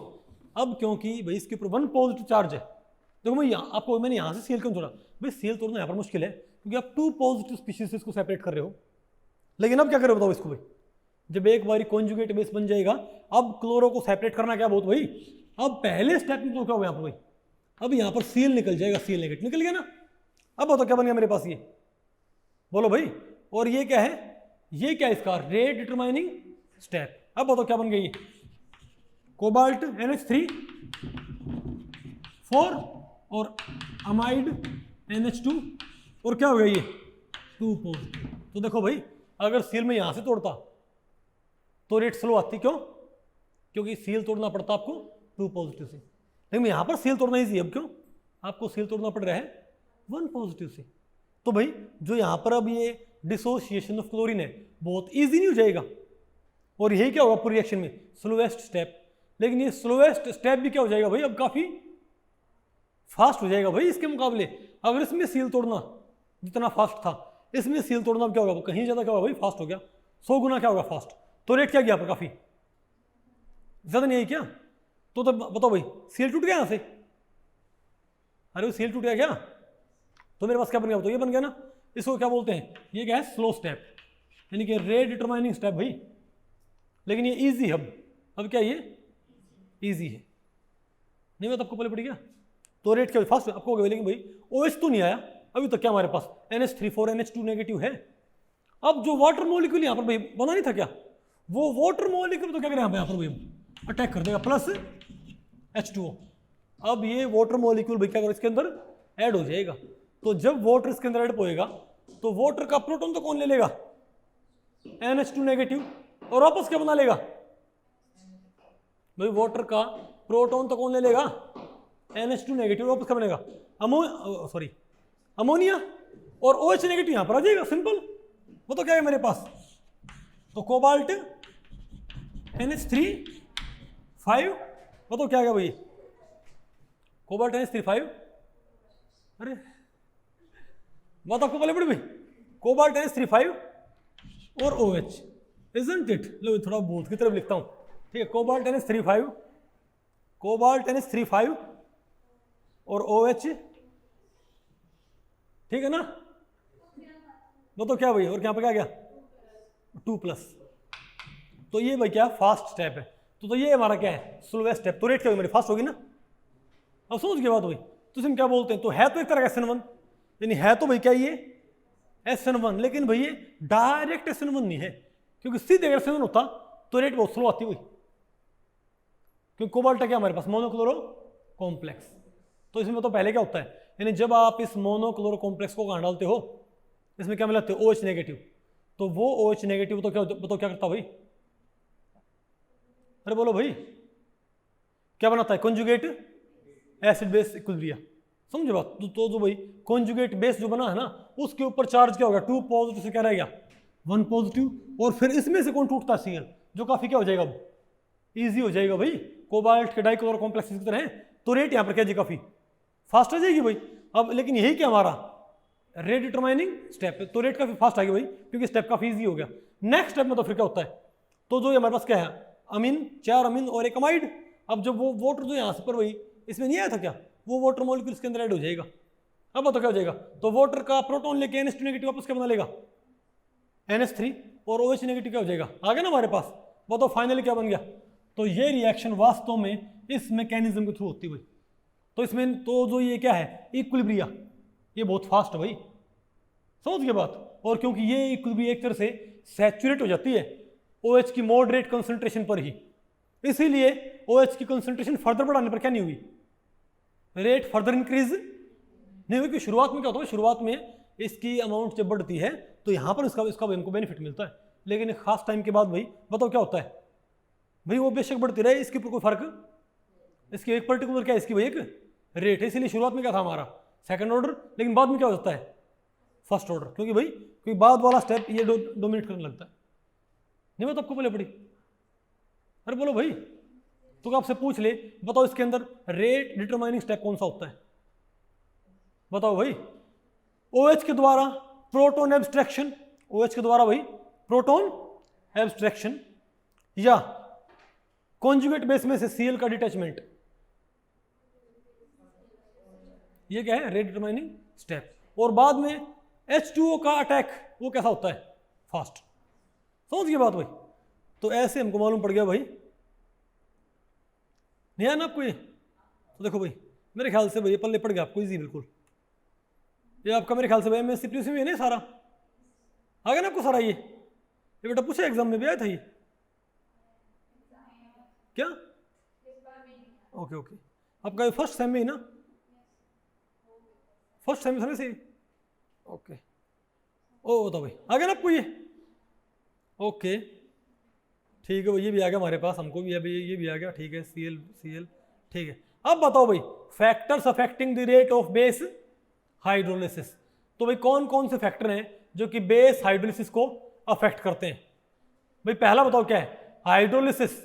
अब क्योंकि भाई इसके ऊपर 1 पॉजिटिव चार्ज है, देखो मैं आपको मैंने यहाँ से Cl क्यों तोड़ा? भाई Cl तोड़ना यहाँ पर मुश्किल है क्योंकि आप 2 पॉजिटिव स्पीशीज से इसको सेपरेट कर रहे हो। लेकिन अब क्या करो बताओ इसको भाई? जब एक बारी कॉन्जुगेट बेस बन जाएगा, अब क्लोरो को सेपरेट करना क्या बहुत भाई? अब पहले स्टेप में तो क्या होगा यहाँ पर भाई? अब यहाँ पर Cl निकल जाएगा, Cl नेगेटिव निकल गया ना। अब बताओ क्या बन गया मेरे पास? ये बोलो भाई। और ये क्या है? ये क्या है इसका? Rate determining step. अब बताओ क्या बन गई? कोबाल्ट NH3 4 और अमाइड NH2 और क्या हो गया? ये 2 पॉजिटिव। तो देखो भाई अगर सील में यहां से तोड़ता तो रेट स्लो आती, क्यों? क्योंकि सील तोड़ना पड़ता आपको 2 पॉजिटिव से, लेकिन यहां पर सील तोड़ना इजी है। अब क्यों आपको सील तोड़ना पड़ रहा है 1 पॉजिटिव से? तो भाई जो यहां पर अब ये डिसोसिएशन ऑफ क्लोरीन है बहुत इजी नहीं हो जाएगा, और यही क्या होगा पूरी रिएक्शन में, स्लोएस्ट स्टेप। लेकिन ये स्लोएस्ट स्टेप भी क्या हो जाएगा भाई, अब काफी फास्ट हो जाएगा भाई इसके मुकाबले। अगर इसमें सील तोड़ना जितना फास्ट था, इसमें सील तोड़ना क्या होगा, कहीं ज्यादा क्या होगा भाई, फास्ट हो गया, 100 गुना क्या होगा फास्ट। तो रेट क्या गया पर काफी ज्यादा नहीं है क्या? तो बताओ भाई, सील टूट गया यहां से? अरे वो सील टूट गया क्या? तो मेरे पास क्या बन गया, तो ये बन गया ना। इसको क्या बोलते हैं, ये क्या है, स्लो स्टेप, यानी कि रेट डिटरमाइनिंग स्टेप भाई। लेकिन ये इजी है। अब क्या ये इजी है, नहीं मैं तो आपको पहले पड़ी क्या? तो रेट क्या फास्ट आपको हो गया, लेकिन भाई OH तो नहीं आया अभी तक। क्या हमारे पास NH3 NH2 नेगेटिव है। अब जो वाटर मॉलिक्यूल यहाँ पर भाई बना नहीं था क्या, वो वाटर मॉलिक्यूल तो क्या करें यहाँ पर भाई अटैक कर देगा प्लस H2O। अब ये वाटर मॉलिक्यूल भाई क्या करेगा, इसके अंदर ऐड हो जाएगा। तो जब वाटर इसके अंदर ऐड होएगा तो वाटर का प्रोटॉन तो कौन ले लेगा, NH2 नेगेटिव, और वापस क्या बना लेगा भाई, वाटर का प्रोटॉन तो कौन ले लेगा, NH2 नेगेटिव, वापस क्या बनेगा, अमोनिया, और OH नेगेटिव यहां पर आ जाएगा, सिंपल। वो तो क्या है मेरे पास, तो कोबाल्ट NH3 वो तो क्या आ गया भाई, कोबाल्ट NH3 अरे बात आपको पहले पड़ी भाई, कोबाल्ट NH3 और OH, इजंट इट। लो थोड़ा बोध की तरफ लिखता हूं, ठीक है, कोबाल्ट NH3 और OH, ठीक है ना। वो तो क्या भाई, और क्या पे क्या गया 2+। तो ये भाई क्या फास्ट स्टेप है, तो ये हमारा क्या है स्लोएस्ट स्टेप। तो रेट क्या होगी मेरी, फास्ट होगी ना। अब समझ के बाद भाई तो हम क्या बोलते हैं, तो है तो एक तरह का SN1, यानी है तो भाई क्या ये SN1, लेकिन भाई ये डायरेक्ट SN1 नहीं है, क्योंकि सीधे अगर SN1 होता तो रेट बहुत स्लो आती हुई, क्योंकि कोबाल्ट क्या हमारे पास मोनोक्लोरो कॉम्प्लेक्स। तो इसमें तो पहले क्या होता है, यानी जब आप इस मोनोक्लोरो कॉम्प्लेक्स को कहां डालते हो, इसमें क्या मिलाते हो OH नेगेटिव, तो वो OH नेगेटिव तो क्या करता भाई, अरे बोलो भाई, क्या बनाता है, कॉन्जुगेट एसिड बेस इक्विलिब्रिया। समझे बात। तो जो भाई कॉन्जुगेट बेस जो बना है ना, उसके ऊपर चार्ज क्या होगा, 2 पॉजिटिव से क्या रहेगा 1 पॉजिटिव, और फिर इसमें से कौन टूटता है, Cl, जो काफी क्या हो जाएगा अब इजी हो जाएगा भाई, कोबाल्ट के डाइक्लोरो कॉम्प्लेक्स की तरह है। तो रेट यहाँ पर क्या जी काफी फास्ट आ जाएगी भाई। अब लेकिन यही क्या हमारा रेट डिटरमाइनिंग स्टेप है, तो रेट काफी फास्ट आ गई भाई, क्योंकि स्टेप काफी इजी हो गया। नेक्स्ट स्टेप में तो फिर क्या होता है, तो जो हमारे पास क्या है, अमीन, 4 अमीन और एक अमाइड। अब जब वो वाटर जो यहाँ से पर वही इसमें नहीं आया था क्या, वो वाटर मॉलिक्यूल इसके अंदर ऐड हो जाएगा। अब तो क्या हो जाएगा, तो वाटर का प्रोटॉन लेके NH2 नेगेटिव वापस क्या बना लेगा NH3, और OH नेगेटिव क्या हो जाएगा, आ गया ना हमारे पास। वो तो फाइनली क्या बन गया, तो ये रिएक्शन वास्तव में इस मैकेनिज्म के थ्रू होती हुई। तो इसमें तो जो ये क्या है इक्विलिब्रिया, ये बहुत फास्ट है भाई, समझ गए बात। और क्योंकि ये इक्विलिब्रिया एक तरह से सैचुरेट हो जाती है OH की मॉडरेट कंसंट्रेशन पर ही, इसीलिए OH की कंसंट्रेशन फर्दर बढ़ाने पर क्या नहीं हुई, रेट फर्दर इंक्रीज नहीं हुई। क्योंकि शुरुआत में क्या होता है, शुरुआत में इसकी अमाउंट जब बढ़ती है तो यहाँ पर इसका हमको बेनिफिट मिलता है, लेकिन एक खास टाइम के बाद भाई बताओ क्या होता है भाई, वो बेशक बढ़ती रहे, इसके ऊपर कोई फर्क, इसकी एक पर्टिकुलर क्या है, इसकी भाई एक रेट है। इसीलिए शुरुआत में क्या था हमारा सेकंड ऑर्डर, लेकिन बाद में क्या हो जाता है फर्स्ट ऑर्डर, क्योंकि भाई क्योंकि बाद वाला स्टेप ये डोमिनेट करने लगता है। नहीं बात आपको पहले पड़ी, अरे बोलो भाई, तो आपसे पूछ ले, बताओ इसके अंदर रेट डिटरमाइनिंग स्टेप कौन सा होता है, बताओ भाई। OH के द्वारा प्रोटॉन एब्स्ट्रैक्शन, OH के द्वारा भाई प्रोटॉन एब्स्ट्रैक्शन, या कॉन्जुगेट बेस में से Cl का डिटैचमेंट, ये क्या है रेट डिटरमाइनिंग स्टेप। और बाद में H2O का अटैक, वो कैसा होता है फास्ट, समझ गए बात भाई। तो ऐसे हमको मालूम पड़ गया भाई, नहीं है ना आपको ये। तो देखो भाई मेरे ख्याल से भाई पल्ले पड़ गया आपको इजी बिल्कुल, ये आपका मेरे ख्याल से भाई MSc प्लस में नहीं सारा आ गया ना आपको सारा। ये बेटा पूछे एग्जाम में भी आया था ये क्या, ओके ओके, आपका फर्स्ट सेम में ही ना, फर्स्ट सेम से ओके। ओ बताओ भाई आ गया ना आपको ये, ओके ठीक है, ये भी आ गया हमारे पास, हमको भी अभी ये भी आ गया, ठीक है, Cl ठीक है। अब बताओ भाई factors affecting the rate of base hydrolysis. तो भाई कौन कौन से फैक्टर हैं जो कि बेस हाइड्रोलिसिस को अफेक्ट करते हैं? भाई पहला बताओ क्या है? हाइड्रोलिसिस।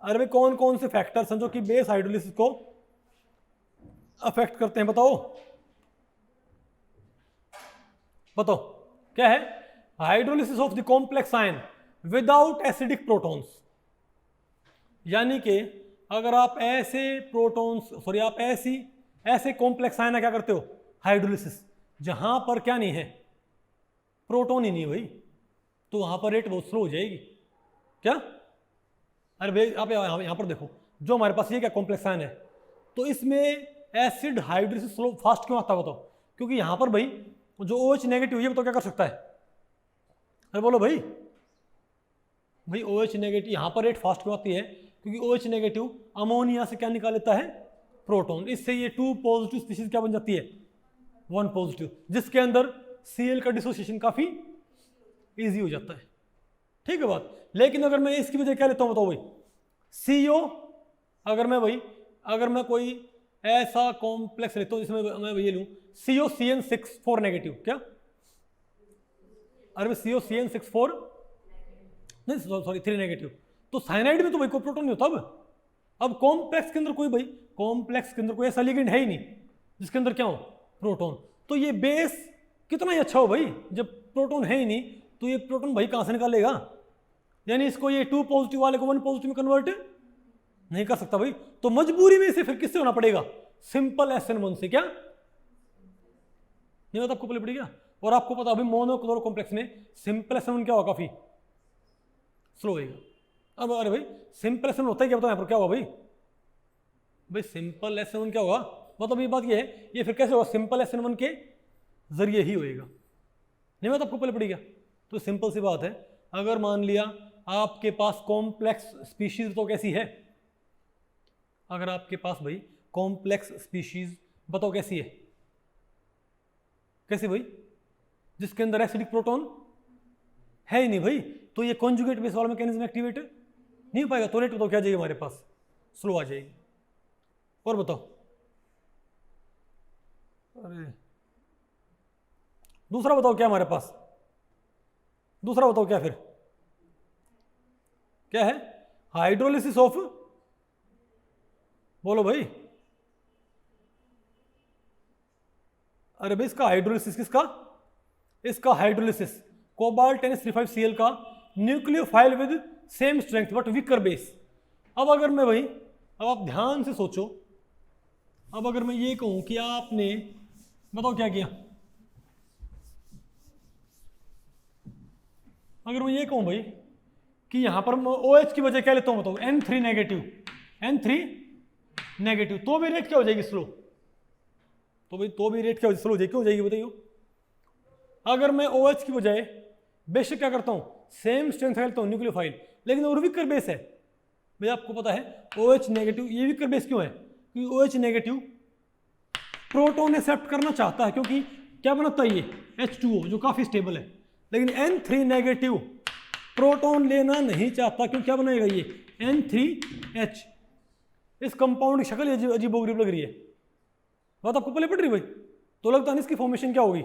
अरे भाई कौन कौन से फैक्टर्स हैं जो कि बेस हाइड्रोलिसिस को अफेक्ट करते हैं? बताओ बताओ क्या है? Hydrolysis of the complex ion without acidic protons. यानी कि अगर आप ऐसे प्रोटॉन्स सॉरी आप ऐसे कॉम्प्लेक्स आयन क्या करते हो? हाइड्रोलिसिस, जहां पर क्या नहीं है? प्रोटॉन ही नहीं है भाई, तो वहां पर रेट बहुत स्लो हो जाएगी। क्या? अरे भाई आप यहां पर देखो, जो हमारे पास ये क्या कॉम्प्लेक्स आयन है, तो इसमें एसिड हाइड्रोलिसिस स्लो फास्ट क्यों आता है बताओ? क्योंकि यहां पर भाई जो OH नेगेटिव ये बताओ क्या कर सकता है? अरे बोलो भाई OH नेगेटिव यहां पर रेट फास्ट क्यों आती है? क्योंकि OH नेगेटिव अमोनिया से क्या निकाल लेता है? प्रोटॉन। इससे ये 2 पॉजिटिव स्पीशीज क्या बन जाती है? 1 पॉजिटिव, जिसके अंदर Cl का डिसोसिएशन काफी इजी हो जाता है। ठीक है बात। लेकिन अगर मैं इसकी वजह क्या लेता हूं बताओ भाई? CO। अगर मैं कोई ऐसा कॉम्प्लेक्स लेता हूं जिसमें मैं ये लूं COCN64 नेगेटिव। क्या? अरे COCN64 नहीं सॉरी 3 नेगेटिव, तो साइनाइड में तो भाई कोई प्रोटॉन नहीं होता। अब कॉम्प्लेक्स के अंदर कोई ऐसा लिगेंड है ही नहीं जिसके अंदर क्या हो? प्रोटॉन। तो ये बेस कितना ही अच्छा हो भाई, जब प्रोटॉन है ही नहीं तो ये प्रोटॉन भाई कहां से निकालेगा? यानी इसको ये 2 पॉजिटिव वाले को 1 पॉजिटिव में कन्वर्ट नहीं कर सकता भाई। तो मजबूरी में इसे फिर किससे होना पड़ेगा? सिंपल SN1 से। क्या नहीं होता आपको पहले पड़ेगा? और आपको पता अभी मोनोक्लोरो कॉम्प्लेक्स में सिंपल SN1 क्या होगा? काफी स्लो होगा। अब अरे भाई सिंपल SN1 होता है क्या? बताओ यहाँ पर क्या होगा भाई सिंपल SN1 क्या होगा? मतलब ये बात ये है, ये फिर कैसे होगा? सिंपल SN1 के जरिए ही होएगा। नहीं होता आपको पहले पड़ेगा? तो सिंपल सी बात है, अगर मान लिया आपके पास कॉम्प्लेक्स स्पीशीज तो कैसी है? अगर आपके पास भाई कॉम्प्लेक्स स्पीशीज बताओ कैसी है? कैसी भाई? जिसके अंदर एसिडिक प्रोटॉन है ही नहीं भाई, तो ये कॉन्जुगेट बेस वाला मैकेनिज्म एक्टिवेट नहीं हो पाएगा। तो रेट बताओ क्या जाएगी हमारे पास? स्लो आ जाएगी। और बताओ, अरे दूसरा बताओ क्या हमारे पास? दूसरा बताओ क्या फिर? क्या है? हाइड्रोलिसिस ऑफ, बोलो भाई। अरे भाई इसका हाइड्रोलिसिस किसका? इसका हाइड्रोलिसिस कोबाल्ट NH3,5Cl का nucleophile with same strength but weaker base. अब अगर मैं भाई, अब आप ध्यान से सोचो, अब अगर मैं ये कहूं कि आपने बताओ क्या किया? अगर मैं ये कहूं भाई कि यहां पर मैं OH की वजह क्या लेता हूं बताओ? N3 नेगेटिव, तो भी रेट क्या हो जाएगी? स्लो। तो भाई तो भी रेट क्या स्लो हो जाएगी? क्यों हो जाएगी बताइए? अगर मैं OH की बजाय बेशक क्या करता हूं? सेम स्ट्रेंथ लेता हूं न्यूक्लियोफाइल, लेकिन और वीकर बेस है भाई। आपको पता है OH नेगेटिव, ये वीकर बेस क्यों है? क्योंकि OH नेगेटिव प्रोटॉन एक्सेप्ट करना चाहता है, क्योंकि क्या बनता है ये? H2O जो काफी स्टेबल है। लेकिन N3 नेगेटिव प्रोटॉन लेना नहीं चाहता, क्यों? क्या बनाएगा ये? N3H। इस कंपाउंड की शक्ल अजीबोगरीब लग रही है, बात आपको पहले पड़ रही भाई? तो लगता है इसकी फॉर्मेशन क्या होगी?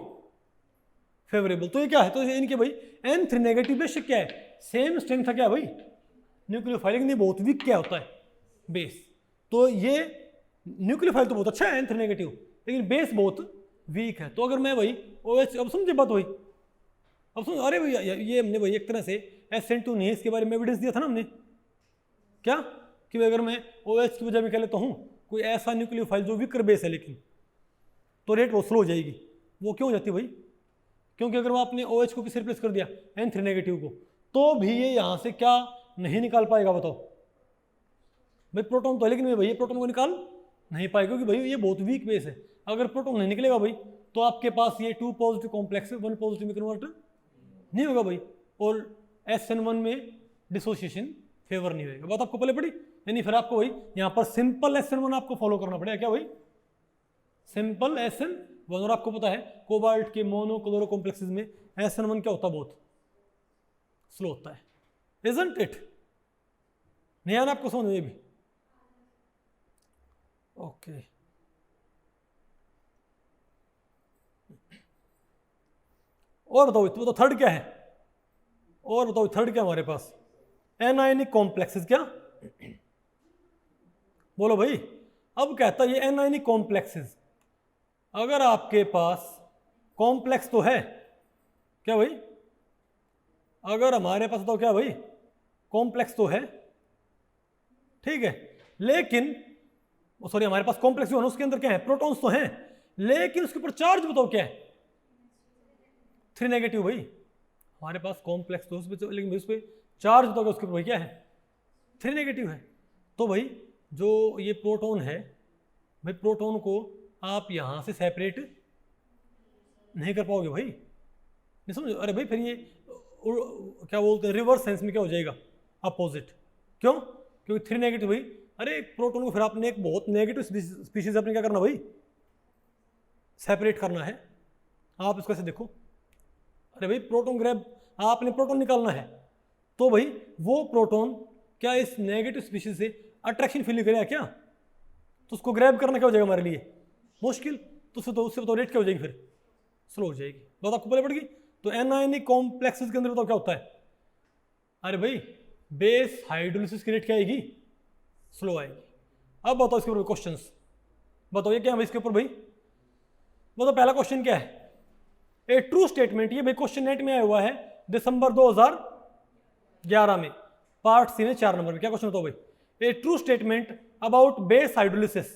फेवरेबल। तो ये क्या है? तो इनके भाई N3 नेगेटिव बेशक क्या है? सेम स्ट्रेंथ था क्या भाई? न्यूक्लियोफाइल, लेकिन ये बहुत वीक क्या होता है? बेस। तो ये न्यूक्लियोफाइल तो बहुत अच्छा है N3 नेगेटिव, लेकिन बेस बहुत वीक है। तो अगर मैं भाई OH, अब समझे बात भाई? अब समझ, अरे भैया ये हमने भाई एक तरह से SN2 नहीं है, इसके बारे में एविडेंस दिया था ना हमने। क्या? कि अगर मैं OH की वजह में कह लेता हूं कोई ऐसा न्यूक्लियोफाइल जो वीकर बेस है, लेकिन तो रेट वो स्लो हो जाएगी। वो क्यों हो जाती भाई? क्योंकि अगर आपने OH को किससे रिप्लेस कर दिया? N3 नेगेटिव को, तो भी ये यहां से क्या नहीं निकाल पाएगा बताओ? भाई प्रोटॉन तो है, लेकिन भाई ये प्रोटॉन को निकाल नहीं पाएगा, क्योंकि भाई ये बहुत वीक बेस है। अगर प्रोटॉन नहीं निकलेगा भाई, तो आपके पास ये 2 पॉजिटिव कॉम्प्लेक्स 1 पॉजिटिव में कन्वर्ट नहीं होगा भाई, और SN1 में डिसोसिएशन फेवर नहीं होगा। बात आपको पहले पड़ी? यानी फिर आपको भाई यहाँ पर सिंपल SN1 आपको फॉलो करना पड़ेगा। क्या भाई? Simple SN1। और आपको पता है कोबाल्ट के मोनोक्लोरो कॉम्प्लेक्सेस में SN1 क्या होता है? बहुत स्लो होता है, इजंट इट? नहीं आना आपको समझ में भी? ओके, और बताओ तो थर्ड क्या है? और बताओ थर्ड क्या हमारे पास? Anionic complexes. क्या बोलो भाई? अब कहता है ये एनायनिक कॉम्प्लेक्सेस, अगर आपके पास कॉम्प्लेक्स तो है क्या भाई? अगर हमारे पास तो क्या भाई, कॉम्प्लेक्स तो है, ठीक है, लेकिन सॉरी हमारे पास कॉम्प्लेक्स जो है उसके अंदर क्या है, प्रोटॉन्स तो हैं, लेकिन उसके ऊपर चार्ज बताओ क्या है? 3 नेगेटिव भाई। हमारे पास कॉम्प्लेक्स तो उस पर, लेकिन उस पर चार्ज बताओ उसके ऊपर भाई क्या है? 3 नेगेटिव है। तो भाई जो ये प्रोटॉन है भाई, प्रोटॉन को आप यहां से सेपरेट नहीं कर पाओगे भाई, नहीं समझ? अरे भाई फिर ये क्या बोलते हैं, रिवर्स सेंस में क्या हो जाएगा, अपोजिट। क्यों? क्योंकि 3 नेगेटिव भाई, अरे एक प्रोटॉन को फिर आपने एक बहुत नेगेटिव स्पीशीज आपने क्या करना भाई, सेपरेट करना है। आप इसको ऐसे देखो, अरे भाई प्रोटॉन ग्रैब, आपने प्रोटॉन निकालना है, तो भाई वो प्रोटॉन क्या इस नेगेटिव स्पीशीज से अट्रैक्शन फील करेगा क्या? तो उसको ग्रैब करना क्या हो जाएगा हमारे लिए, मुश्किल। तो उससे तो रेट क्या हो जाएगी, फिर स्लो हो जाएगी। बात आपको पहले पड़ गई। तो एनायनिक कॉम्प्लेक्सेस के अंदर बताओ क्या होता है? अरे भाई बेस हाइड्रोलिसिस की रेट क्या आएगी, स्लो आएगी। अब बताओ इसके ऊपर क्वेश्चंस, बताओ ये क्या है इसके ऊपर भाई? बताओ पहला क्वेश्चन क्या है? ए ट्रू स्टेटमेंट, ये भाई क्वेश्चन नेट में आया हुआ है दिसंबर 2011 में, पार्ट सी में 4 नंबर में। क्या क्वेश्चन बताओ भाई? A true statement about base hydrolysis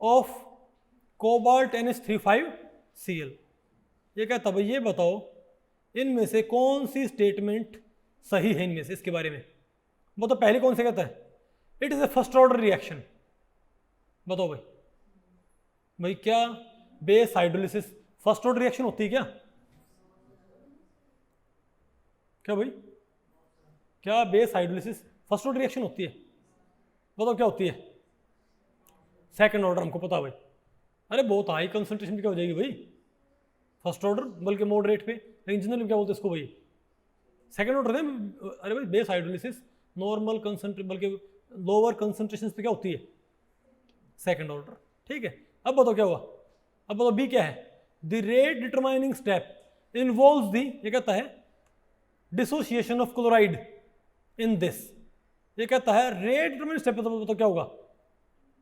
of cobalt NH35Cl। ये कहता भाई ये बताओ इनमें से कौन सी स्टेटमेंट सही है इनमें से, इसके बारे में बताओ। पहले कौन से कहता है? It is a first order reaction. बताओ भाई, भाई क्या base hydrolysis first order reaction होती है क्या? क्या भाई, क्या base hydrolysis first order reaction होती है? बताओ क्या होती है? सेकंड ऑर्डर, हमको पता भाई। अरे बहुत हाई कंसंट्रेशन क्या हो जाएगी भाई, फर्स्ट ऑर्डर, बल्कि मॉडरेट पे, लेकिन जनरल में क्या बोलते हैं इसको भाई, सेकंड ऑर्डर है। अरे भाई बेस हाइड्रोलिसिस नॉर्मल कंसंट्रेशन, बल्कि लोअर कंसंट्रेशन पे क्या होती है, सेकंड ऑर्डर। ठीक है, अब बताओ क्या हुआ? अब बताओ बी क्या है? The rate determining step involves the, ये कहता है dissociation of chloride in this. ये कहता है रेट डिटरमाइनिंग स्टेप, बताओ क्या होगा?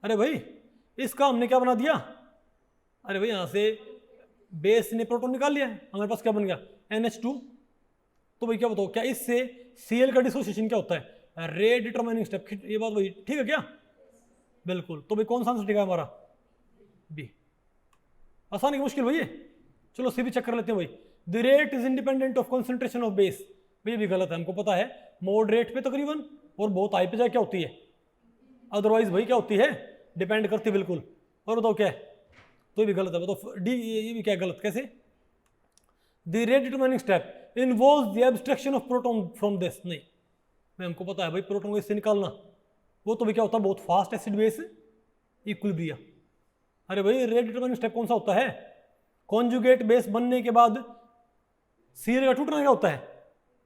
अरे भाई इसका हमने क्या बना दिया, अरे भाई यहां से बेस ने प्रोटॉन निकाल लिया है, हमारे पास क्या बन गया NH2। तो भाई क्या बताओ, क्या इससे Cl का डिसोसिएशन क्या होता है? Rate determining step. ये बात भाई ठीक है क्या? बिल्कुल। तो भाई कौन सा आंसर ठीक है हमारा? बी। आसान है कि मुश्किल भैया? चलो सी भी चेक कर लेते हैं भाई। The rate is independent of concentration of base. भाई भी गलत है, हमको पता है मॉडरेट पे तकरीबन और बहुत हाई पे जाए क्या होती है, अदरवाइज भाई क्या होती है, डिपेंड करती है बिल्कुल। और बताओ क्या है? तो ये भी गलत है। बताओ डी, ये भी क्या गलत, कैसे? The rate determining step involves the abstraction of proton from this. नहीं भाई हमको पता है भाई प्रोटॉन को इससे निकालना, वो तो भी क्या होता है, बहुत फास्ट एसिड बेस इक्विलिब्रिया। अरे भाई रेट डिटरमाइनिंग स्टेप कौन सा होता है? कॉन्जुगेट बेस बनने के बाद Cl का टूटना क्या होता है,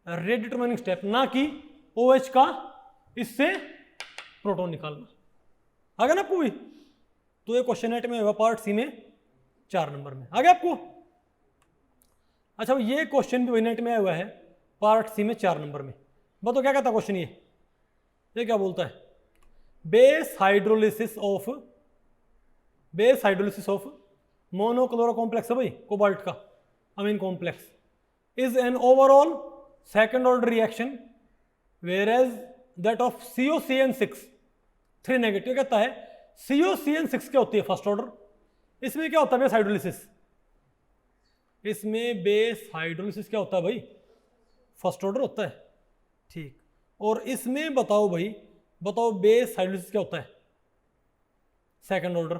रेट डिटरमाइनिंग स्टेप, ना कि OH का इससे प्रोटॉन निकालना। आ गया ना आपको भी? तो ये क्वेश्चन नेट में पार्ट सी में 4 नंबर में आ गया आपको। अच्छा ये क्वेश्चन भी वही नेट में आया हुआ है पार्ट सी में 4 नंबर में। बताओ क्या कहता क्वेश्चन? ये क्या बोलता है? Base hydrolysis of monochloro complex है भाई, कोबाल्ट का amine complex, is an overall second order reaction whereas that of COCN6 3 negative. कहता है COCN6 क्या होती है, फर्स्ट ऑर्डर। इसमें क्या होता है बेस हाइड्रोलिसिस? इसमें बेस हाइड्रोलिसिस क्या होता है भाई, फर्स्ट ऑर्डर होता है। ठीक, और इसमें बताओ भाई, बताओ बेस हाइड्रोलिसिस क्या होता है, सेकंड ऑर्डर।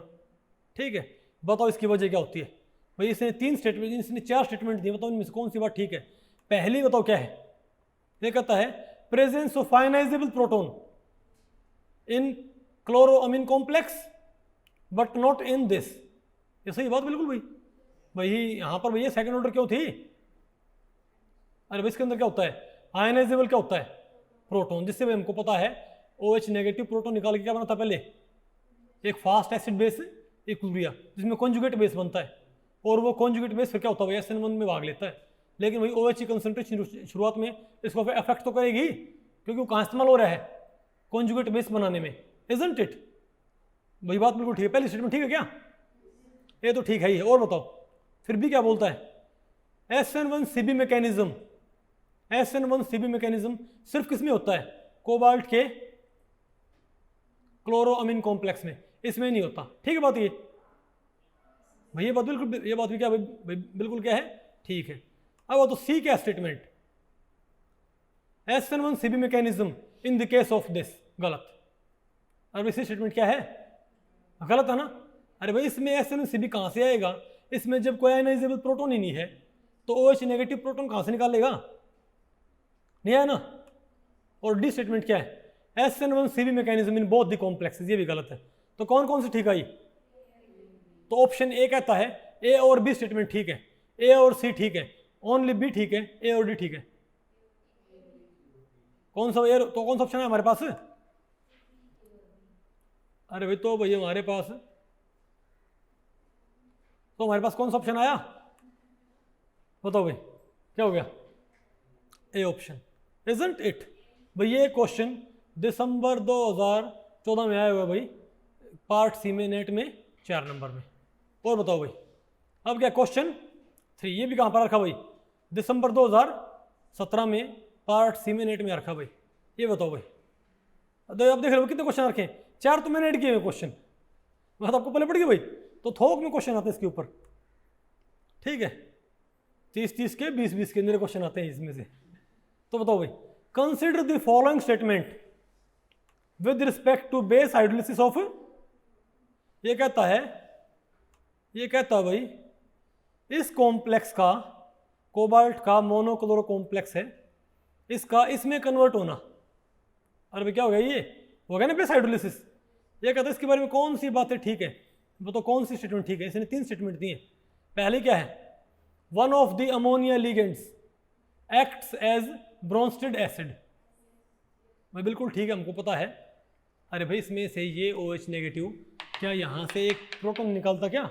ठीक है, बताओ इसकी वजह क्या होती है भाई? इसने 3 स्टेटमेंट, इसने 4 स्टेटमेंट दिए, बताओ इनमें से कौन सी बात ठीक है? पहली बताओ क्या है? ये कहता है presence of ionisable proton in chloroamine complex but not in this. ये सही बात बिल्कुल भाई। भाई यहां पर भैया सेकंड ऑर्डर क्यों थी? अरे भाई इसके अंदर क्या होता है, आयनाइजेबल क्या होता है? प्रोटॉन, जिससे भाई हमको पता है OH नेगेटिव प्रोटॉन निकाल के क्या बनाता है पहले? एक फास्ट एसिड बेस इक्विलिब्रिया जिसमें कॉन्जुगेट बेस बनता है, और वो कॉन्जुगेट बेस फिर क्या होता है? SN1 में भाग लेता है। लेकिन भाई OH की कंसंट्रेशन शुरुआत में इसको अफेक्ट तो करेगी, क्योंकि वो कहाँ इस्तेमाल हो रहा है? कॉन्जुगेट बेस बनाने में, इजंट इट? वही बात बिल्कुल ठीक है। पहली स्टेटमेंट ठीक है क्या? ये तो ठीक है ही। और बताओ फिर भी क्या बोलता है? SN1CB मैकेनिज्म, SN1CB मैकेनिज्म सिर्फ किस में होता है? कोबाल्ट के क्लोरोअमीन कॉम्प्लेक्स में, इसमें नहीं होता। ठीक है बात ये भाई, ये बात बिल्कुल, ये बात भी क्या भाई बिल्कुल क्या है? ठीक है। अब तो सी क्या statement? SN1CB mechanism in the case of this, गलत। अब इसी स्टेटमेंट क्या है? गलत है ना? अरे भाई इसमें SN1CB कहाँ से आएगा? इसमें जब कोई आयनाइजेबल प्रोटॉन ही नहीं है तो OH नेगेटिव प्रोटॉन कहाँ से निकालेगा? नहीं है ना? और डी स्टेटमेंट क्या है? SN1CB mechanism in both the complexes, ये भी गलत है। तो कौन कौन सी ठीक आई? तो ऑप्शन ए कहता है ए और बी स्टेटमेंट ठीक है, ए और सी ठीक है, ओनली बी ठीक है, ए और डी ठीक है। कौन सा ए? तो कौन सा ऑप्शन है हमारे पास? अरे भाई तो भाई हमारे पास कौन सा ऑप्शन आया? बताओ भाई क्या हो गया? A option, isn't it? भाई ये क्वेश्चन दिसंबर 2014 में आया हुआ है भाई, पार्ट सी में, नेट में 4 नंबर में। और बताओ भाई अब क्या क्वेश्चन 3, ये भी कहाँ पर रखा भाई? दिसंबर 2017 में पार्ट सी में, नेट में रखा भाई। ये बताओ भाई, अब देख रहे हो कितने क्वेश्चन रखे? 4 तो मैंने ऐड किए हुए क्वेश्चन, बात आपको पहले पड़ गई भाई। तो थोक में क्वेश्चन आते हैं इसके ऊपर, ठीक है? 30-30 के, 20-20 के मेरे क्वेश्चन आते हैं इसमें से। तो बताओ भाई, consider the following statement with respect to base hydrolysis of, ये कहता है भाई इस कॉम्प्लेक्स का, कोबाल्ट का मोनोक्लोरो कॉम्प्लेक्स है, इसका इसमें कन्वर्ट होना। अरे भाई क्या हो गया? ये हो गया ना बेस हाइड्रोलिसिस। ये कहता है इसके बारे में कौन सी बातें ठीक है? बताओ कौन सी स्टेटमेंट ठीक है? इसने 3 स्टेटमेंट दी है। पहले क्या है? One of the ammonia ligands acts as Bronsted acid. भाई बिल्कुल ठीक है, हमको पता है। अरे भाई इसमें से ये OH नेगेटिव, क्या यहाँ से एक प्रोटॉन निकलता क्या?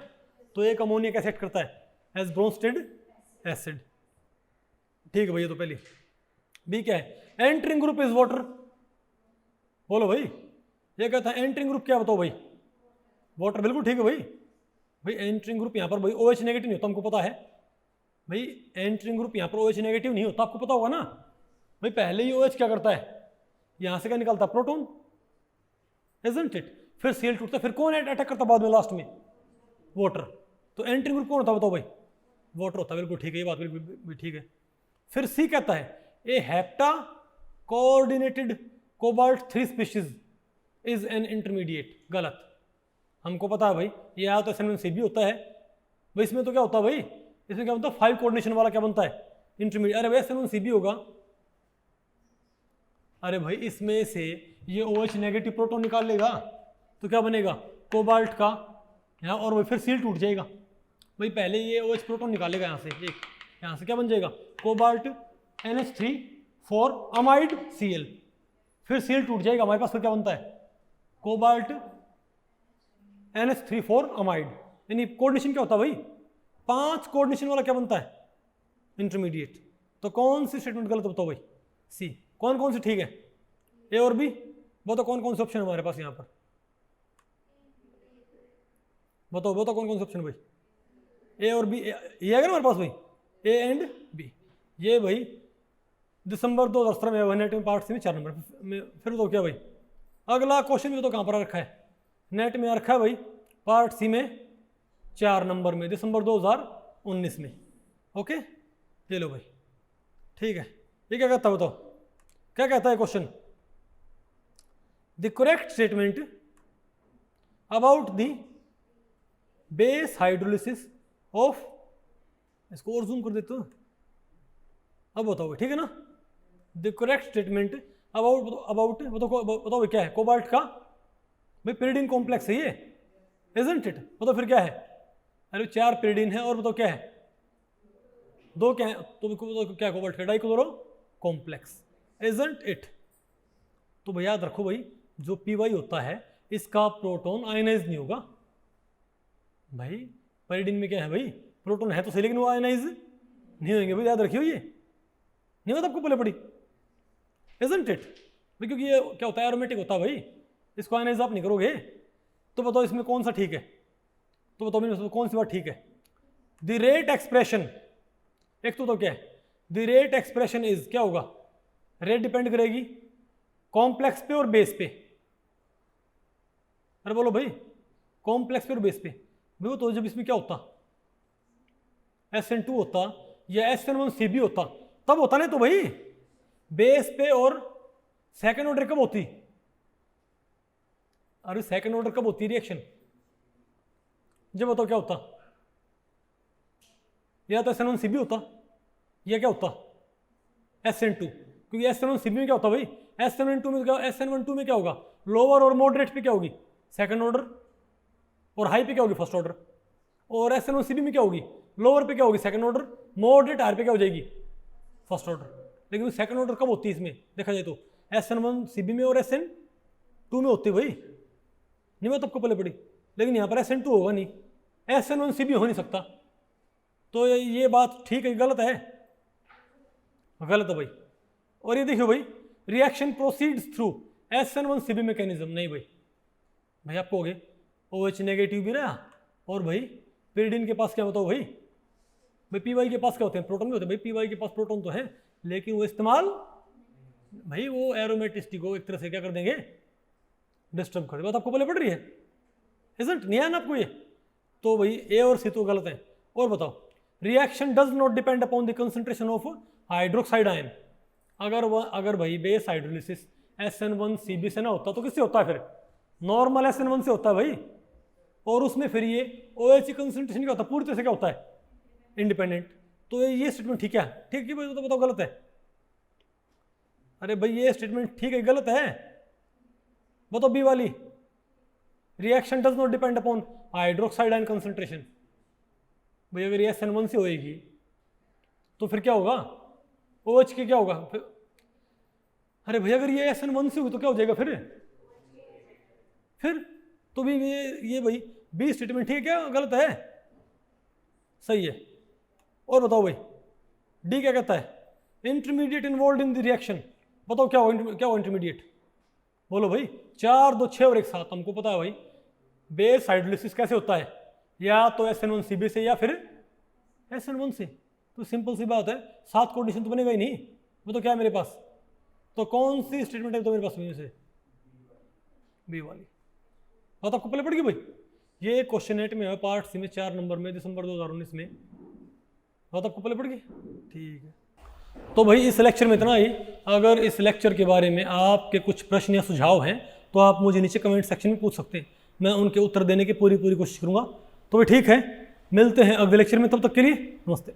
तो एक अमोनिया कैसे एक्ट करता है? As Bronsted acid. ठीक है भाई, ये तो पहली। बी क्या है? Entering group is water. बोलो भाई, ये कहता है एंटरिंग ग्रुप क्या? बताओ भाई, वाटर। बिल्कुल ठीक है भाई। भाई एंटरिंग ग्रुप यहाँ पर भाई OH नेगेटिव नहीं होता, हमको पता है भाई। एंटरिंग ग्रुप यहाँ पर OH नेगेटिव नहीं होता, आपको पता होगा ना भाई। पहले ही OH क्या करता है? यहाँ से क्या निकलता? Proton, isn't it? फिर Cl टूटता, फिर कौन अटैक करता बाद में लास्ट में? वाटर। तो एंटरिंग ग्रुप कौन होता? बताओ भाई, वाटर होता है। बिल्कुल ठीक है, ये बात बिल्कुल ठीक है। फिर सी कहता है a hepta coordinated cobalt 3 species is an intermediate. गलत। हमको पता है भाई, ये आया तो SN1CB होता है भाई। इसमें तो क्या होता है भाई? इसमें क्या बनता है? 5 कोऑर्डिनेशन वाला क्या बनता है? इंटरमीडिएट। अरे भाई SN1CB होगा। अरे भाई इसमें से ये OH नेगेटिव प्रोटॉन निकाल लेगा तो क्या बनेगा? कोबाल्ट का यहाँ, और फिर Cl टूट जाएगा भाई। पहले ये OH प्रोटॉन निकालेगा यहाँ से, एक यहाँ से क्या बन जाएगा? कोबाल्ट NH3 अमाइड Cl, फिर Cl टूट जाएगा, हमारे पास फिर क्या बनता है? Cobalt NH3 amide. यानी कोऑर्डिनेशन क्या होता है भाई? 5 कोऑर्डिनेशन वाला क्या बनता है? इंटरमीडिएट। तो कौन सी स्टेटमेंट गलत बताओ भाई? सी। कौन कौन सी ठीक है? ए और बी। बताओ कौन कौन से ऑप्शन है हमारे पास यहाँ पर? बताओ कौन कौन से ऑप्शन भाई? ए और बी। ये है ना हमारे पास भाई, ए एंड बी। ये भाई दिसंबर 2017 में नेट में पार्ट सी में 4 नंबर में। फिर तो क्या भाई? अगला क्वेश्चन भी तो कहाँ पर रखा है? नेट में रखा है भाई, पार्ट सी में 4 नंबर में, दिसंबर 2019 में। ओके, ये लो भाई, ठीक है। ये क्या कहता है बताओ? क्या कहता है question? The correct statement about the base hydrolysis of, इसको और जूम कर देते हो, अब बताओ ठीक है ना? द करेक्ट स्टेटमेंट अबाउट बताओ क्या है? कोबाल्ट का भाई पिरिडीन कॉम्प्लेक्स है ये, इजंट इट? बताओ फिर क्या है? अरे 4 पिरिडीन है, और बताओ क्या है? 2 क्या है? तो क्या है? कोबाल्ट का डाइक्लोरो कॉम्प्लेक्स, इजंट इट। तो भाई याद रखो भाई, जो पी होता है इसका प्रोटॉन आयनाइज नहीं होगा। भाई पैरिडीन में क्या है भाई, प्रोटॉन है तो सही लेकिन वो आयनाइज नहीं होंगे भाई, याद रखियो, ये नहीं होता आपको पहले पड़ी, इजंट इट भाई, क्योंकि ये क्या होता है, एरोमेटिक होता है भाई, इसको आयनाइज आप नहीं करोगे। तो बताओ इसमें कौन सा ठीक है, तो बताओ मेरे कौन सी बात ठीक है। द रेट एक्सप्रेशन, एक तो क्या है, द रेट एक्सप्रेशन इज, क्या होगा, रेट डिपेंड करेगी कॉम्प्लेक्स पे और बेस पे। अरे बोलो भाई, कॉम्प्लेक्स पे और बेस पे भाई, वो तो जब इसमें क्या होता, SN2 होता या SN1CB होता तब होता, नहीं तो भाई बेस पे। और सेकेंड ऑर्डर कब होती, अरे सेकेंड ऑर्डर कब होती रिएक्शन, जब बताओ क्या होता, या तो SN1CB होता या क्या होता SN2, क्योंकि SN1CB में क्या होता भाई, SN12 में क्या, SN12 में क्या होगा, लोअर और मॉडरेट पे क्या होगी सेकंड ऑर्डर, और हाई पे क्या होगी फर्स्ट ऑर्डर। और SN1CB में क्या होगी, लोअर पे क्या होगी सेकंड ऑर्डर, मॉडरेट हाई पे क्या हो जाएगी फर्स्ट ऑर्डर। लेकिन सेकंड ऑर्डर कब होती है इसमें देखा जाए तो, SN1CB में और SN2 में होती है भाई, नहीं मैं तो आपको पहले पड़ी। लेकिन यहाँ पर SN2 होगा नहीं, SN1CB हो नहीं सकता। तो ये बात ठीक है गलत है, गलत है भाई। और ये देखियो भाई, reaction proceeds through SN1CB mechanism, नहीं भाई, भाई आपको हो गए OH नेगेटिव भी रहा, और भाई pyridine के पास क्या बताओ भाई, PY के पास क्या होते हैं, प्रोटॉन भी होते हैं भाई, PY के पास प्रोटॉन तो है लेकिन वो इस्तेमाल भाई, वो एरोमेटिसिटी को एक तरह से क्या कर देंगे, डिस्टर्ब कर दे। बात आपको पहले पड़ रही है, इजंट नहीं है ना आपको ये। तो भाई ए और सी तो गलत है। और बताओ, reaction does not depend upon the concentration of hydroxide ion. अगर भाई बेस हाइड्रोलिसिस SN1CB से ना होता तो किससे होता है फिर, नॉर्मल SN1 से होता है भाई। और उसमें फिर ये OH कंसंट्रेशन क्या होता है, पूरी तरह से क्या होता है, इंडिपेंडेंट। तो ये स्टेटमेंट ठीक है, ठीक है भाई, तो बताओ गलत है। अरे भाई ये स्टेटमेंट ठीक है गलत है, बताओ बी वाली, reaction does not depend upon hydroxide ion concentration. भाई अगर ये SN1 से होएगी तो फिर क्या होगा, OH के क्या होगा फिर। अरे भाई अगर ये SN1 से हुई तो क्या हो जाएगा फिर तो भी ये भाई बी स्टेटमेंट ठीक है क्या गलत है, सही है। और बताओ भाई डी क्या कहता है, intermediate involve in the reaction. बताओ क्या हो इंटरमीडिएट, बोलो भाई, 4 2 6 और एक साथ। हमको पता है भाई बेस हाइड्रोलिसिस कैसे होता है, या तो SN1CB से या फिर SN1 से। तो सिंपल सी बात है, 7 कंडीशन तो बनेगा ही नहीं। वो तो क्या है मेरे पास, तो कौन सी स्टेटमेंट है तो मेरे पास में से बी वाली। बात आपको पहले पड़ गई भाई। ये क्वेश्चन 8 में है, पार्ट सी में 4 नंबर में, दिसंबर 2019 में। बात आपको पहले पड़ गई, ठीक है। तो भाई इस लेक्चर में इतना ही। अगर इस लेक्चर के बारे में आपके कुछ प्रश्न या सुझाव हैं तो आप मुझे नीचे कमेंट सेक्शन में पूछ सकते हैं, मैं उनके उत्तर देने की पूरी कोशिश करूंगा। तो भाई ठीक है, मिलते हैं अगले लेक्चर में, तब तक के लिए नमस्ते।